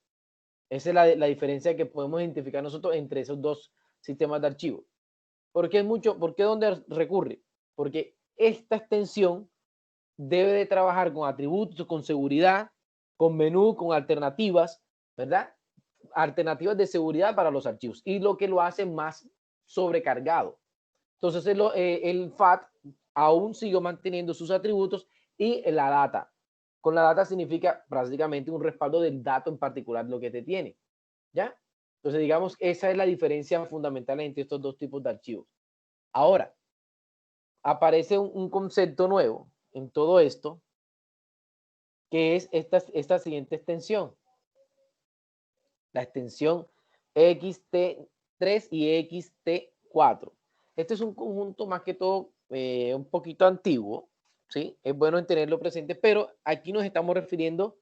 Esa es la diferencia que podemos identificar nosotros entre esos dos sistemas de archivo. ¿Por qué dónde recurre? Porque esta extensión debe de trabajar con atributos, con seguridad, con menú, con alternativas, ¿verdad? Alternativas de seguridad para los archivos y lo que lo hace más sobrecargado. Entonces el FAT aún sigue manteniendo sus atributos y la data. Con la data significa prácticamente un respaldo del dato en particular, lo que te tiene. ¿Ya? Entonces, digamos, esa es la diferencia fundamental entre estos dos tipos de archivos. Ahora, aparece un concepto nuevo en todo esto, que es esta siguiente extensión. La extensión XT3 y XT4. Este es un conjunto más que todo un poquito antiguo, ¿sí? Es bueno tenerlo presente, pero aquí nos estamos refiriendo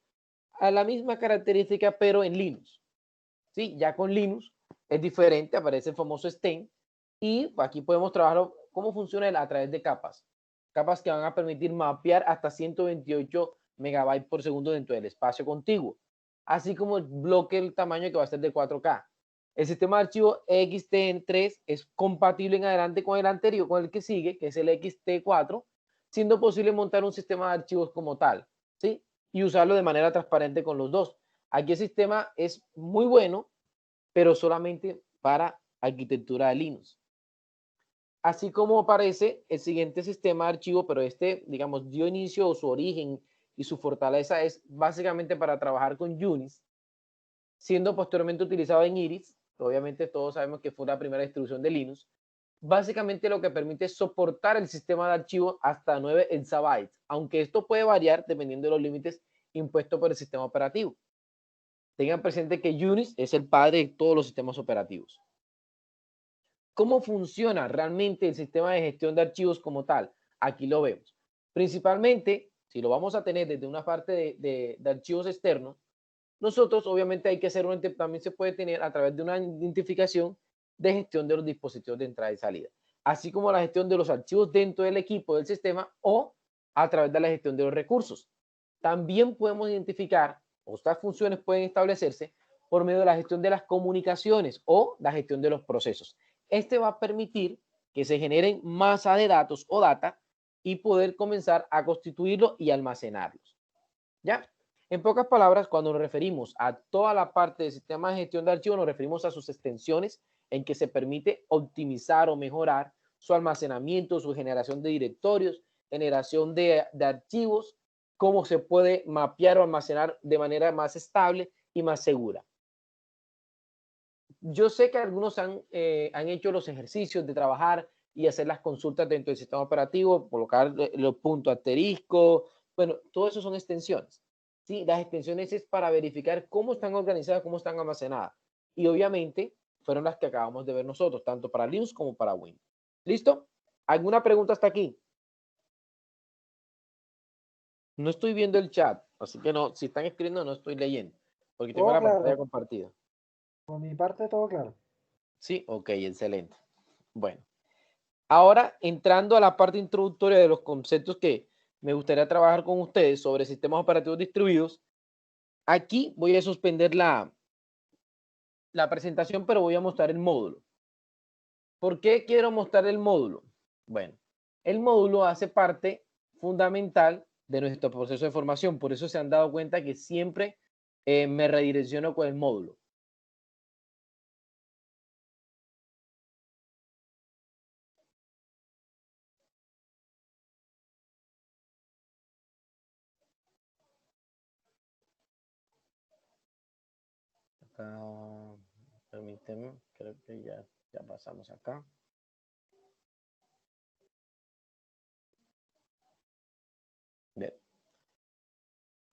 a la misma característica, pero en Linux, ¿sí? Ya con Linux es diferente, aparece el famoso Xten, y aquí podemos trabajar cómo funciona a través de capas. Capas que van a permitir mapear hasta 128 megabytes por segundo dentro del espacio contiguo, así como el bloque del tamaño que va a ser de 4K. El sistema de archivo XT3 es compatible en adelante con el anterior, con el que sigue, que es el XT4, siendo posible montar un sistema de archivos como tal, ¿sí? Y usarlo de manera transparente con los dos. Aquí el sistema es muy bueno, pero solamente para arquitectura de Linux. Así como aparece el siguiente sistema de archivo, pero este, digamos, dio inicio o su origen y su fortaleza es básicamente para trabajar con Unix, siendo posteriormente utilizado en Iris. Obviamente todos sabemos que fue la primera distribución de Linux. Básicamente lo que permite es soportar el sistema de archivo hasta 9 exabytes, aunque esto puede variar dependiendo de los límites impuestos por el sistema operativo. Tengan presente que Unix es el padre de todos los sistemas operativos. ¿Cómo funciona realmente el sistema de gestión de archivos como tal? Aquí lo vemos. Principalmente, si lo vamos a tener desde una parte de archivos externos, nosotros obviamente hay que hacer también se puede tener a través de una identificación de gestión de los dispositivos de entrada y salida, así como la gestión de los archivos dentro del equipo del sistema o a través de la gestión de los recursos. También podemos identificar, o estas funciones pueden establecerse por medio de la gestión de las comunicaciones o la gestión de los procesos. Este va a permitir que se generen masa de datos o data y poder comenzar a constituirlos y almacenarlos. ¿Ya? En pocas palabras, cuando nos referimos a toda la parte del sistema de gestión de archivos, nos referimos a sus extensiones en que se permite optimizar o mejorar su almacenamiento, su generación de directorios, generación de archivos, cómo se puede mapear o almacenar de manera más estable y más segura. Yo sé que algunos han hecho los ejercicios de trabajar y hacer las consultas dentro del sistema operativo, colocar los puntos asterisco, bueno, todo eso son extensiones. ¿sí? Las extensiones es para verificar cómo están organizadas, cómo están almacenadas. Y obviamente fueron las que acabamos de ver nosotros, tanto para Linux como para Windows. ¿Listo? ¿Alguna pregunta hasta aquí? No estoy viendo el chat, así que no, si están escribiendo no estoy leyendo, porque tengo Todo la pantalla claro. compartida. Por mi parte, todo claro. Sí, ok, excelente. Bueno, ahora entrando a la parte introductoria de los conceptos que me gustaría trabajar con ustedes sobre sistemas operativos distribuidos, aquí voy a suspender la presentación, pero voy a mostrar el módulo. ¿Por qué quiero mostrar el módulo? Bueno, el módulo hace parte fundamental de nuestro proceso de formación, por eso se han dado cuenta que siempre me redirecciono con el módulo. Acá, permíteme, creo que ya pasamos acá. Bien.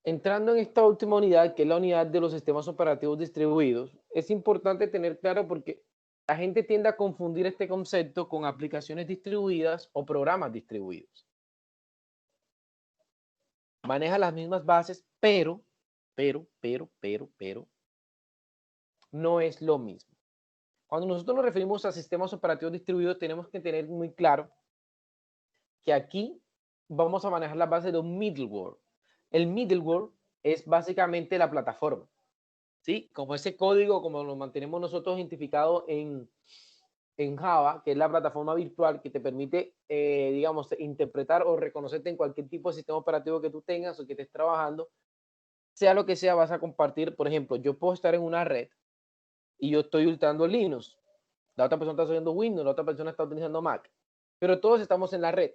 Entrando en esta última unidad, que es la unidad de los sistemas operativos distribuidos, es importante tener claro porque la gente tiende a confundir este concepto con aplicaciones distribuidas o programas distribuidos. Maneja las mismas bases, pero, no es lo mismo. Cuando nosotros nos referimos a sistemas operativos distribuidos, tenemos que tener muy claro que aquí vamos a manejar la base de un middleware. El middleware es básicamente la plataforma, ¿sí? Como ese código, como lo mantenemos nosotros identificado en Java, que es la plataforma virtual que te permite, digamos, interpretar o reconocerte en cualquier tipo de sistema operativo que tú tengas o que estés trabajando, sea lo que sea, vas a compartir. Por ejemplo, yo puedo estar en una red y yo estoy utilizando Linux, la otra persona está usando Windows, la otra persona está utilizando Mac, pero todos estamos en la red.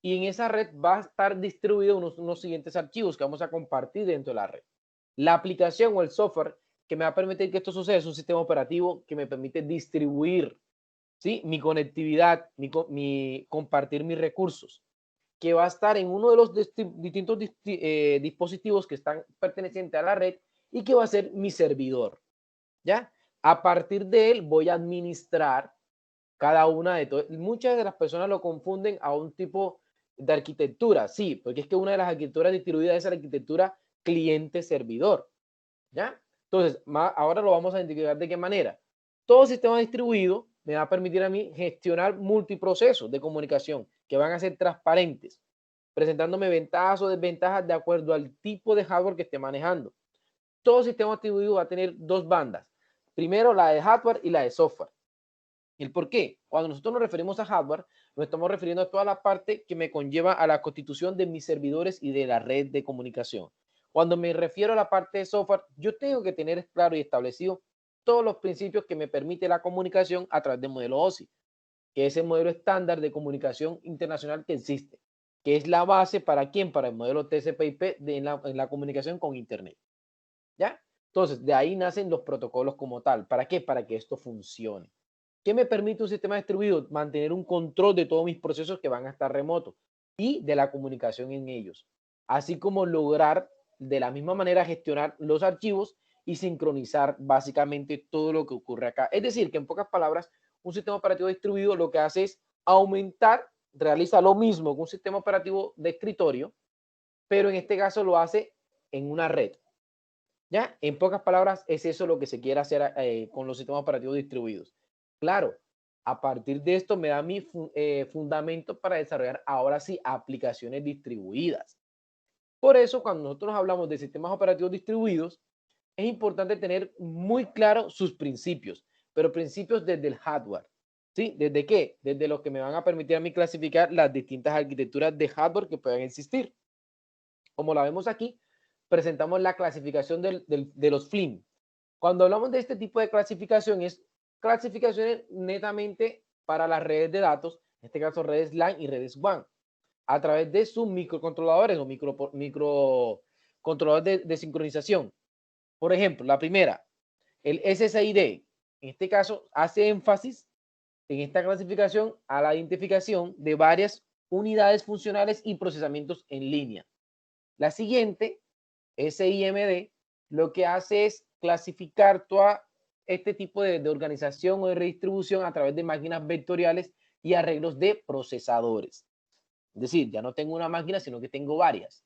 Y en esa red va a estar distribuido unos siguientes archivos que vamos a compartir dentro de la red. La aplicación o el software que me va a permitir que esto suceda es un sistema operativo que me permite distribuir, ¿sí? Mi conectividad, compartir mis recursos, que va a estar en uno de los distintos dispositivos que están pertenecientes a la red y que va a ser mi servidor, ¿ya? A partir de él voy a administrar cada una de todas. Muchas de las personas lo confunden a un tipo de arquitectura, sí, porque es que una de las arquitecturas distribuidas es la arquitectura cliente-servidor, ¿ya? Entonces, ahora lo vamos a identificar de qué manera. Todo sistema distribuido me va a permitir a mí gestionar multiprocesos de comunicación que van a ser transparentes, presentándome ventajas o desventajas de acuerdo al tipo de hardware que esté manejando. Todo sistema distribuido va a tener dos bandas. Primero, la de hardware y la de software. ¿El por qué? Cuando nosotros nos referimos a hardware, nos estamos refiriendo a toda la parte que me conlleva a la constitución de mis servidores y de la red de comunicación. Cuando me refiero a la parte de software, yo tengo que tener claro y establecido todos los principios que me permite la comunicación a través del modelo OSI, que es el modelo estándar de comunicación internacional que existe, que es la base para quién, para el modelo TCP/IP en la comunicación con Internet. ¿Ya? Entonces, de ahí nacen los protocolos como tal. ¿Para qué? Para que esto funcione. ¿Qué me permite un sistema distribuido? Mantener un control de todos mis procesos que van a estar remotos y de la comunicación en ellos, así como lograr de la misma manera gestionar los archivos y sincronizar básicamente todo lo que ocurre acá. Es decir, que en pocas palabras, un sistema operativo distribuido lo que hace es aumentar, realiza lo mismo que un sistema operativo de escritorio, pero en este caso lo hace en una red. ¿Ya? En pocas palabras, es eso lo que se quiere hacer con los sistemas operativos distribuidos. Claro, a partir de esto me da mi fundamento para desarrollar ahora sí aplicaciones distribuidas. Por eso, cuando nosotros hablamos de sistemas operativos distribuidos, es importante tener muy claro sus principios, pero principios desde el hardware. ¿Sí? ¿Desde qué? Desde lo que me van a permitir a mí clasificar las distintas arquitecturas de hardware que puedan existir. Como la vemos aquí, presentamos la clasificación de los FLIM. Cuando hablamos de este tipo de clasificación, es clasificaciones netamente para las redes de datos, en este caso redes LAN y redes WAN, a través de sus microcontroladores o microcontroladores de sincronización. Por ejemplo, la primera, el SSID, en este caso hace énfasis en esta clasificación a la identificación de varias unidades funcionales y procesamientos en línea. La siguiente SIMD lo que hace es clasificar todo este tipo de organización o de redistribución a través de máquinas vectoriales y arreglos de procesadores. Es decir, ya no tengo una máquina, sino que tengo varias.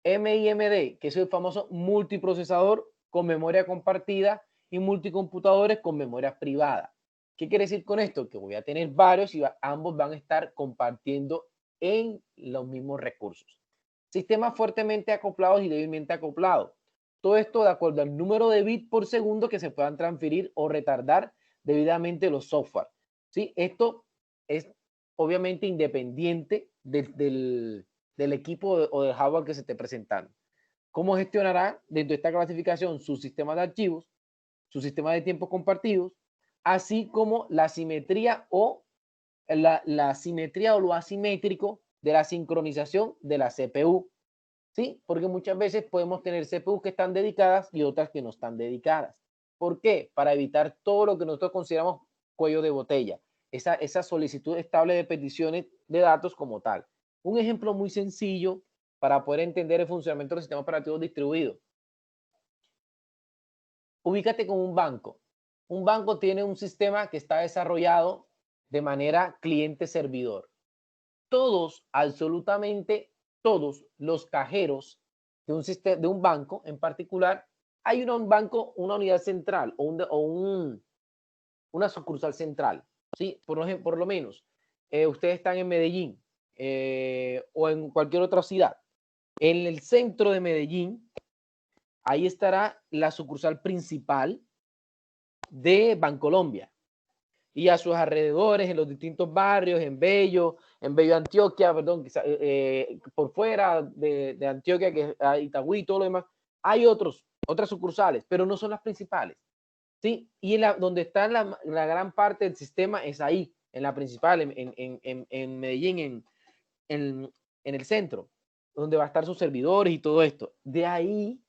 MIMD, que es el famoso multiprocesador con memoria compartida y multicomputadores con memoria privada. ¿Qué quiere decir con esto? Que voy a tener varios y ambos van a estar compartiendo en los mismos recursos. Sistemas fuertemente acoplados y débilmente acoplados. Todo esto de acuerdo al número de bits por segundo que se puedan transferir o retardar debidamente los software. ¿Sí? Esto es obviamente independiente del equipo o del hardware que se esté presentando. ¿Cómo gestionará dentro de esta clasificación su sistema de archivos, su sistema de tiempos compartidos, así como la simetría o la simetría o lo asimétrico de la sincronización de la CPU? ¿Sí? Porque muchas veces podemos tener CPUs que están dedicadas y otras que no están dedicadas. ¿Por qué? Para evitar todo lo que nosotros consideramos cuello de botella, esa solicitud estable de peticiones de datos como tal. Un ejemplo muy sencillo para poder entender el funcionamiento del sistema operativo distribuido. Ubícate con un banco. Un banco tiene un sistema que está desarrollado de manera cliente-servidor. Todos, absolutamente todos los cajeros de un banco en particular, hay un banco, una unidad central una sucursal central. ¿Sí? Por lo menos, ustedes están en Medellín o en cualquier otra ciudad. En el centro de Medellín, ahí estará la sucursal principal de Bancolombia. Y a sus alrededores, en los distintos barrios, en Bello Antioquia, perdón, por fuera de Antioquia, que es Itagüí y todo lo demás, hay otras sucursales, pero no son las principales. ¿Sí? Y donde está la gran parte del sistema es ahí, en la principal, en Medellín, en el centro, donde va a estar sus servidores y todo esto. De ahí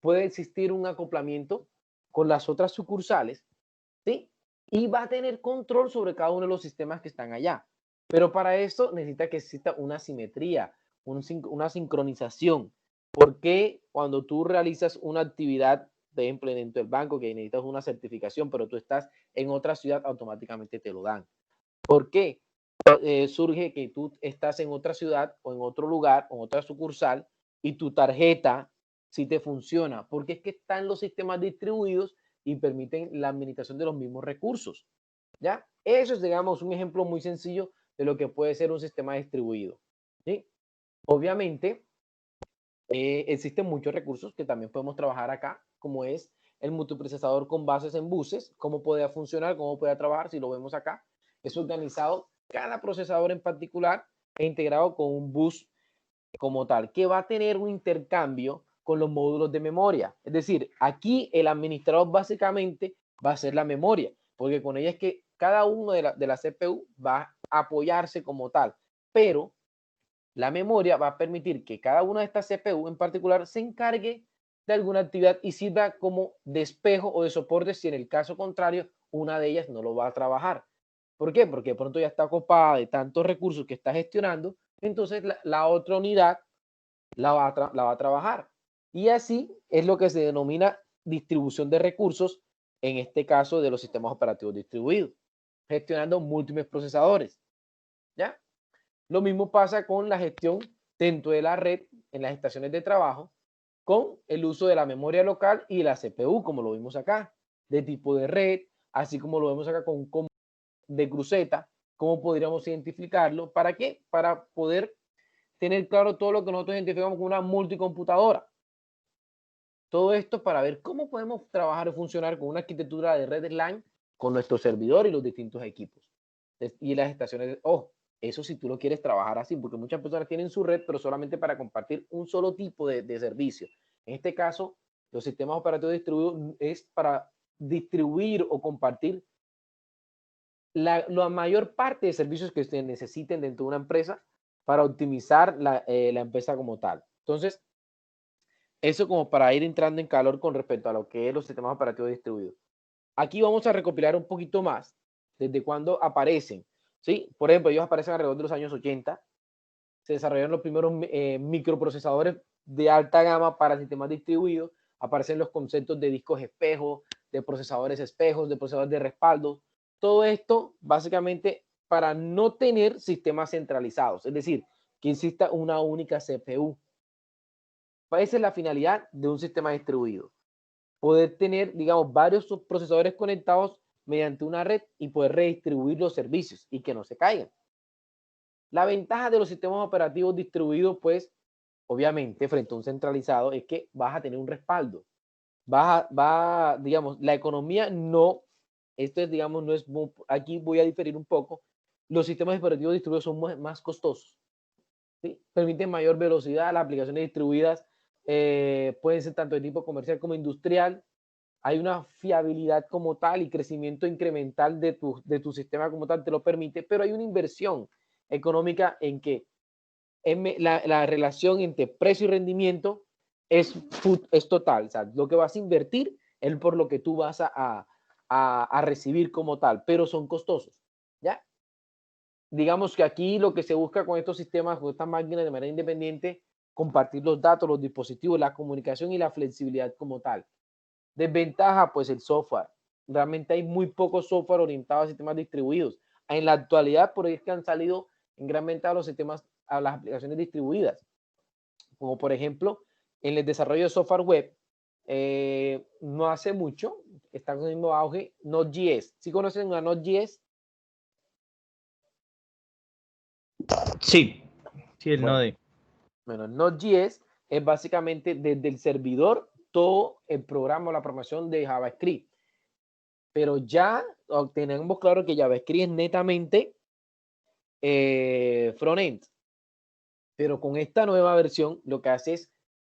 puede existir un acoplamiento con las otras sucursales, ¿sí? Y va a tener control sobre cada uno de los sistemas que están allá. Pero para eso necesita que exista una simetría, una sincronización. Porque cuando tú realizas una actividad, por ejemplo, dentro del banco, que necesitas una certificación, pero tú estás en otra ciudad, automáticamente te lo dan. ¿Por qué? Surge que tú estás en otra ciudad o en otro lugar, o en otra sucursal, y tu tarjeta sí te funciona, porque es que están los sistemas distribuidos y permiten la administración de los mismos recursos. ¿Ya? Eso es, digamos, un ejemplo muy sencillo de lo que puede ser un sistema distribuido. ¿Sí? Obviamente, existen muchos recursos que también podemos trabajar acá, como es el multiprocesador con bases en buses, cómo puede funcionar, cómo puede trabajar, si lo vemos acá. Es organizado cada procesador en particular e integrado con un bus como tal, que va a tener un intercambio con los módulos de memoria. Es decir, aquí el administrador básicamente va a ser la memoria, porque con ella es que cada uno de la CPU va a apoyarse como tal, pero la memoria va a permitir que cada una de estas CPU en particular se encargue de alguna actividad y sirva como de espejo o de soporte si en el caso contrario una de ellas no lo va a trabajar. ¿Por qué? Porque de pronto ya está ocupada de tantos recursos que está gestionando, entonces la otra unidad la va a trabajar. Y así es lo que se denomina distribución de recursos, en este caso de los sistemas operativos distribuidos, gestionando múltiples procesadores. ¿Ya? Lo mismo pasa con la gestión dentro de la red en las estaciones de trabajo, con el uso de la memoria local y la CPU, como lo vimos acá, de tipo de red, así como lo vemos acá con un combo de cruceta. ¿Cómo podríamos identificarlo? ¿Para qué? Para poder tener claro todo lo que nosotros identificamos como una multicomputadora. Todo esto para ver cómo podemos trabajar y funcionar con una arquitectura de red LAN con nuestro servidor y los distintos equipos. Y las estaciones de... eso si tú lo quieres trabajar así, porque muchas personas tienen su red, pero solamente para compartir un solo tipo de servicio. En este caso, los sistemas operativos distribuidos es para distribuir o compartir la mayor parte de servicios que se necesiten dentro de una empresa para optimizar la empresa como tal. Entonces, eso como para ir entrando en calor con respecto a lo que es los sistemas operativos distribuidos. Aquí vamos a recopilar un poquito más desde cuándo aparecen. ¿Sí? Por ejemplo, ellos aparecen alrededor de los años 80 se desarrollaron los primeros microprocesadores de alta gama para sistemas distribuidos, aparecen los conceptos de discos espejos, de procesadores espejos, de procesadores de respaldo. Todo esto básicamente para no tener sistemas centralizados, es decir, que exista una única CPU. Esa es la finalidad de un sistema distribuido. Poder tener, digamos, varios procesadores conectados mediante una red y poder redistribuir los servicios y que no se caigan. La ventaja de los sistemas operativos distribuidos, pues, obviamente, frente a un centralizado, es que vas a tener un respaldo. Digamos, la economía no, esto es, digamos, no es, aquí voy a diferir un poco, los sistemas operativos distribuidos son más costosos, ¿sí? Permiten mayor velocidad, las aplicaciones distribuidas pueden ser tanto de tipo comercial como industrial, hay una fiabilidad como tal y crecimiento incremental de tu sistema como tal te lo permite, pero hay una inversión económica en que la relación entre precio y rendimiento es total. O sea, lo que vas a invertir es por lo que tú vas a recibir como tal, pero son costosos. ¿Ya? Digamos que aquí lo que se busca con estos sistemas, con estas máquinas de manera independiente, compartir los datos, los dispositivos, la comunicación y la flexibilidad como tal. Desventaja, pues el software. Realmente hay muy poco software orientado a sistemas distribuidos. En la actualidad, por ahí es que han salido en gran ventaja los sistemas, a las aplicaciones distribuidas. Como por ejemplo, en el desarrollo de software web, no hace mucho, está cogiendo auge Node.js. ¿Sí conocen a Node.js? Sí, sí, el Bueno, Node. Bueno, Node.js es básicamente desde el servidor todo el programa o la programación de JavaScript. Pero ya tenemos claro que JavaScript es netamente frontend. Pero con esta nueva versión lo que hace es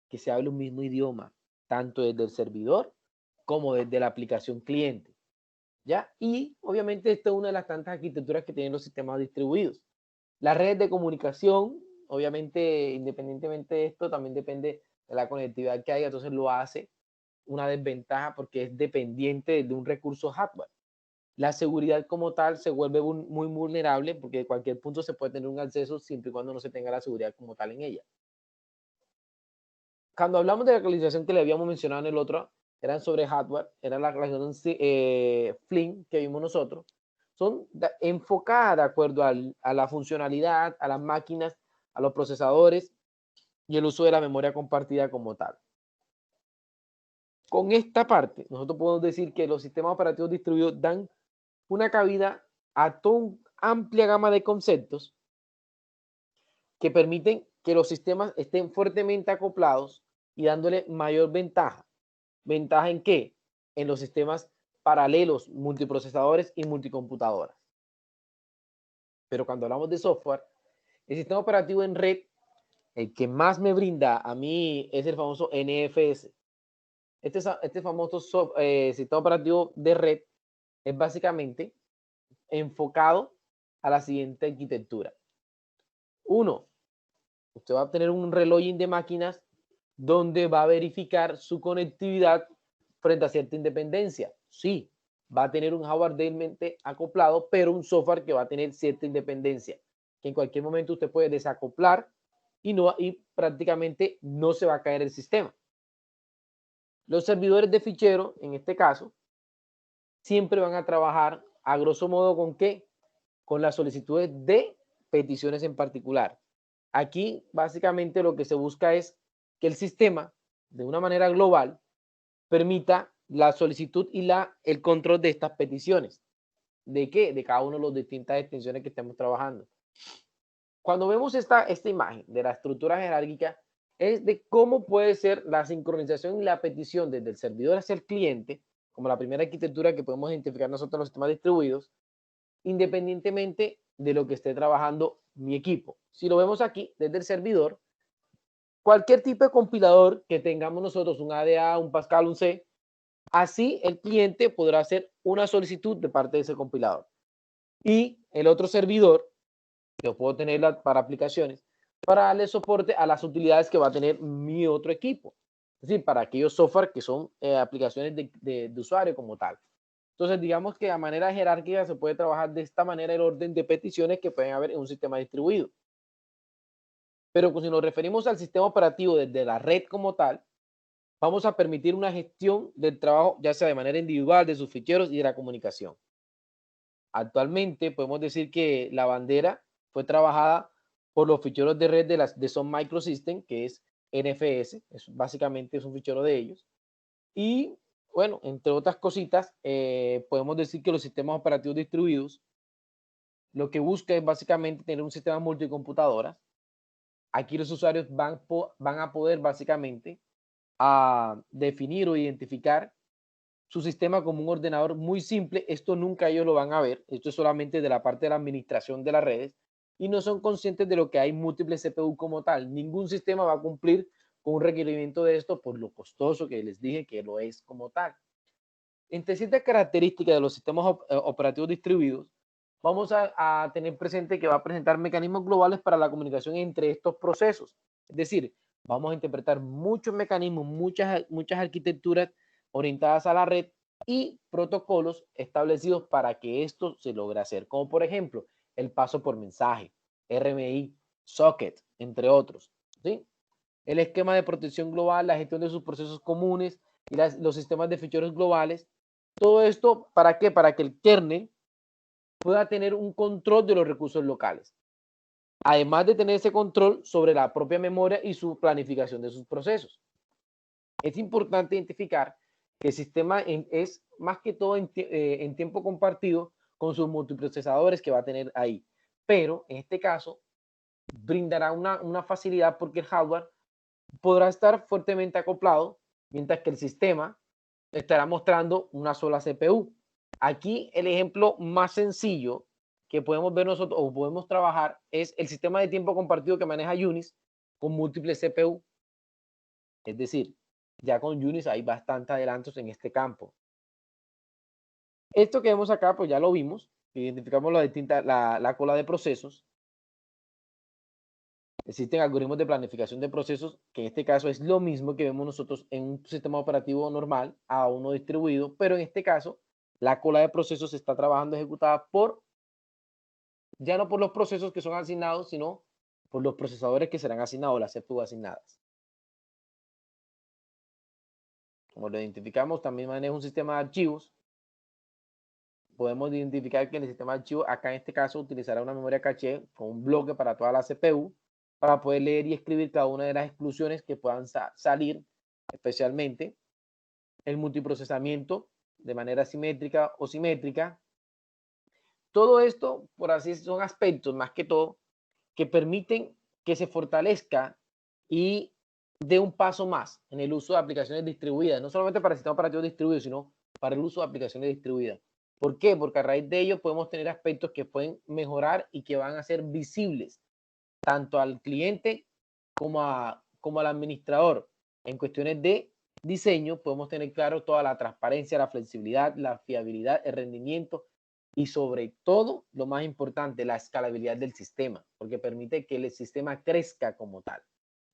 que se hable un mismo idioma, tanto desde el servidor como desde la aplicación cliente. ¿Ya? Y obviamente esta es una de las tantas arquitecturas que tienen los sistemas distribuidos. Las redes de comunicación, obviamente, independientemente de esto, también depende de la conectividad que haya, entonces lo hace una desventaja porque es dependiente de un recurso hardware. La seguridad como tal se vuelve muy vulnerable porque de cualquier punto se puede tener un acceso siempre y cuando no se tenga la seguridad como tal en ella. Cuando hablamos de la actualización que le habíamos mencionado en el otro, eran sobre hardware, era la actualización Flink que vimos nosotros, son enfocadas de acuerdo a la funcionalidad, a las máquinas, a los procesadores y el uso de la memoria compartida como tal. Con esta parte, nosotros podemos decir que los sistemas operativos distribuidos dan una cabida a toda una amplia gama de conceptos que permiten que los sistemas estén fuertemente acoplados y dándole mayor ventaja. ¿Ventaja en qué? En los sistemas paralelos, multiprocesadores y multicomputadoras. Pero cuando hablamos de software, el sistema operativo en red, el que más me brinda a mí es el famoso NFS. Este famoso sistema operativo de red es básicamente enfocado a la siguiente arquitectura. Uno, usted va a tener un reloj de máquinas donde va a verificar su conectividad frente a cierta independencia. Sí, va a tener un hardware debidamente acoplado, pero un software que va a tener cierta independencia, que en cualquier momento usted puede desacoplar y prácticamente no se va a caer el sistema. Los servidores de fichero, en este caso, siempre van a trabajar a grosso modo con qué? Con las solicitudes de peticiones en particular. Aquí básicamente lo que se busca es que el sistema, de una manera global, permita la solicitud y el control de estas peticiones. ¿De qué? De cada una de las distintas extensiones que estemos trabajando. Cuando vemos esta imagen de la estructura jerárquica, es de cómo puede ser la sincronización y la petición desde el servidor hacia el cliente, como la primera arquitectura que podemos identificar nosotros en los sistemas distribuidos, independientemente de lo que esté trabajando mi equipo. Si lo vemos aquí, desde el servidor, cualquier tipo de compilador que tengamos nosotros, un ADA, un Pascal, un C, así el cliente podrá hacer una solicitud de parte de ese compilador. Y el otro servidor, yo puedo tenerla para aplicaciones, para darle soporte a las utilidades que va a tener mi otro equipo. Es decir, para aquellos software que son aplicaciones de usuario como tal. Entonces, digamos que a manera jerárquica se puede trabajar de esta manera el orden de peticiones que pueden haber en un sistema distribuido. Pero si nos referimos al sistema operativo desde la red como tal, vamos a permitir una gestión del trabajo, ya sea de manera individual, de sus ficheros y de la comunicación. Actualmente podemos decir que la bandera fue trabajada por los ficheros de red de Sun Microsystem, que es NFS, básicamente es un fichero de ellos. Y bueno, entre otras cositas, podemos decir que los sistemas operativos distribuidos lo que busca es básicamente tener un sistema multicomputadoras. Aquí los usuarios van a poder básicamente a definir o identificar su sistema como un ordenador muy simple. Esto nunca ellos lo van a ver. Esto es solamente de la parte de la administración de las redes y no son conscientes de lo que hay múltiples CPU como tal. Ningún sistema va a cumplir con un requerimiento de esto por lo costoso que les dije que lo es como tal. Entre ciertas características de los sistemas operativos distribuidos, vamos a tener presente que va a presentar mecanismos globales para la comunicación entre estos procesos. Es decir, vamos a interpretar muchos mecanismos, muchas arquitecturas orientadas a la red y protocolos establecidos para que esto se logre hacer, como por ejemplo el paso por mensaje, RMI, socket, entre otros. ¿Sí? El esquema de protección global, la gestión de sus procesos comunes y los sistemas de ficheros globales. Todo esto, ¿para qué? Para que el kernel pueda tener un control de los recursos locales. Además de tener ese control sobre la propia memoria y su planificación de sus procesos. Es importante identificar que el sistema es más que todo en tiempo compartido con sus multiprocesadores que va a tener ahí. Pero en este caso brindará una facilidad porque el hardware podrá estar fuertemente acoplado, mientras que el sistema estará mostrando una sola CPU. Aquí el ejemplo más sencillo que podemos ver nosotros o podemos trabajar es el sistema de tiempo compartido que maneja Unix con múltiples CPU. Es decir, ya con Unix hay bastantes adelantos en este campo. Esto que vemos acá, pues ya lo vimos, identificamos la cola de procesos. Existen algoritmos de planificación de procesos, que en este caso es lo mismo que vemos nosotros en un sistema operativo normal a uno distribuido, pero en este caso la cola de procesos está trabajando ejecutada ya no por los procesos que son asignados, sino por los procesadores que serán asignados, las CPU asignadas. Como lo identificamos, también maneja un sistema de archivos. Podemos identificar que el sistema de archivos, acá en este caso, utilizará una memoria caché con un bloque para toda la CPU, para poder leer y escribir cada una de las exclusiones que puedan salir, especialmente el multiprocesamiento de manera simétrica o simétrica. Todo esto, por así decirlo, son aspectos más que todo que permiten que se fortalezca y dé un paso más en el uso de aplicaciones distribuidas, no solamente para el sistema operativo distribuido, sino para el uso de aplicaciones distribuidas. ¿Por qué? Porque a raíz de ello podemos tener aspectos que pueden mejorar y que van a ser visibles tanto al cliente como al administrador. En cuestiones de diseño podemos tener claro toda la transparencia, la flexibilidad, la fiabilidad, el rendimiento y sobre todo, lo más importante, la escalabilidad del sistema, porque permite que el sistema crezca como tal.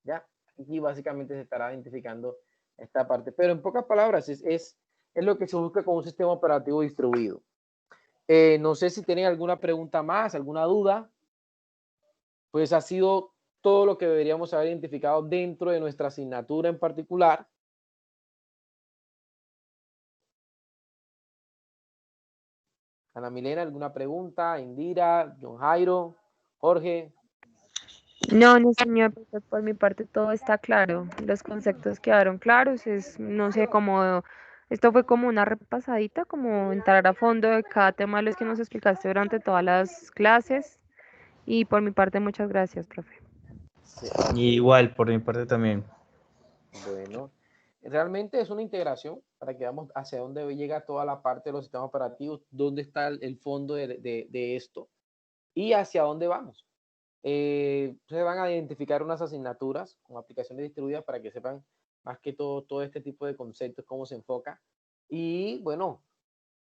¿Ya? Aquí básicamente se estará identificando esta parte, pero en pocas palabras es lo que se busca con un sistema operativo distribuido. No sé si tienen alguna pregunta más, alguna duda. Pues ha sido todo lo que deberíamos haber identificado dentro de nuestra asignatura en particular. Ana Milena, ¿alguna pregunta? Indira, John Jairo, Jorge. No, no, señor, pues, por mi parte todo está claro. Los conceptos quedaron claros. No sé, esto fue como una repasadita, como entrar a fondo de cada tema de los que nos explicaste durante todas las clases. Y por mi parte, muchas gracias, profe. Sí. Igual, por mi parte también. Bueno, realmente es una integración para que veamos hacia dónde llega toda la parte de los sistemas operativos, dónde está el fondo de esto y hacia dónde vamos. Se van a identificar unas asignaturas con aplicaciones distribuidas para que sepan más que todo este tipo de conceptos, cómo se enfoca. Y bueno,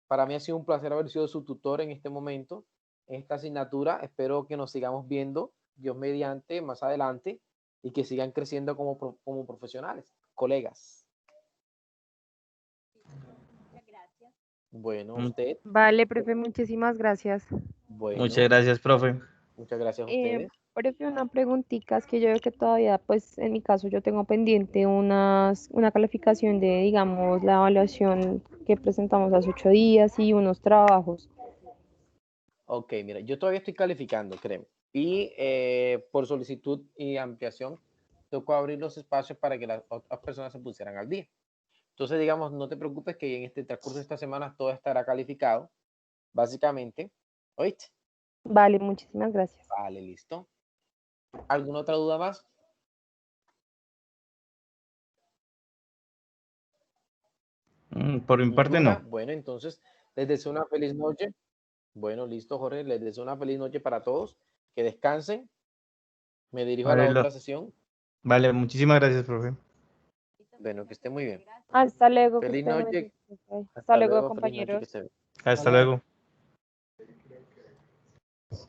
para mí ha sido un placer haber sido su tutor en este momento, en esta asignatura. Espero que nos sigamos viendo, Dios mediante, más adelante y que sigan creciendo como profesionales, colegas. Bueno, usted. Vale, profe, muchísimas gracias. Bueno, Muchas gracias, profe. muchas gracias a ustedes. Profe, una preguntita, es que yo veo que todavía, pues en mi caso, yo tengo pendiente una calificación de, digamos, la evaluación que presentamos hace 8 días y unos trabajos. Ok, mira, yo todavía estoy calificando, créeme. Y por solicitud y ampliación, tocó abrir los espacios para que las otras personas se pusieran al día. Entonces, digamos, no te preocupes que en este transcurso de esta semana todo estará calificado, básicamente. ¿Oíste? Vale, muchísimas gracias. Vale, listo. ¿Alguna otra duda más? Por mi parte ¿Ninguna? no. Bueno, entonces les deseo una feliz noche. Bueno, listo, Jorge. Les deseo una feliz noche para todos. Que descansen. Me dirijo a la Vale, otra sesión. vale, muchísimas gracias, profe. Bueno, que esté muy bien. Hasta luego, que Feliz estén muy noche. bien. Hasta Hasta luego, luego. Feliz noche. Que compañeros. esté bien. Hasta luego. luego.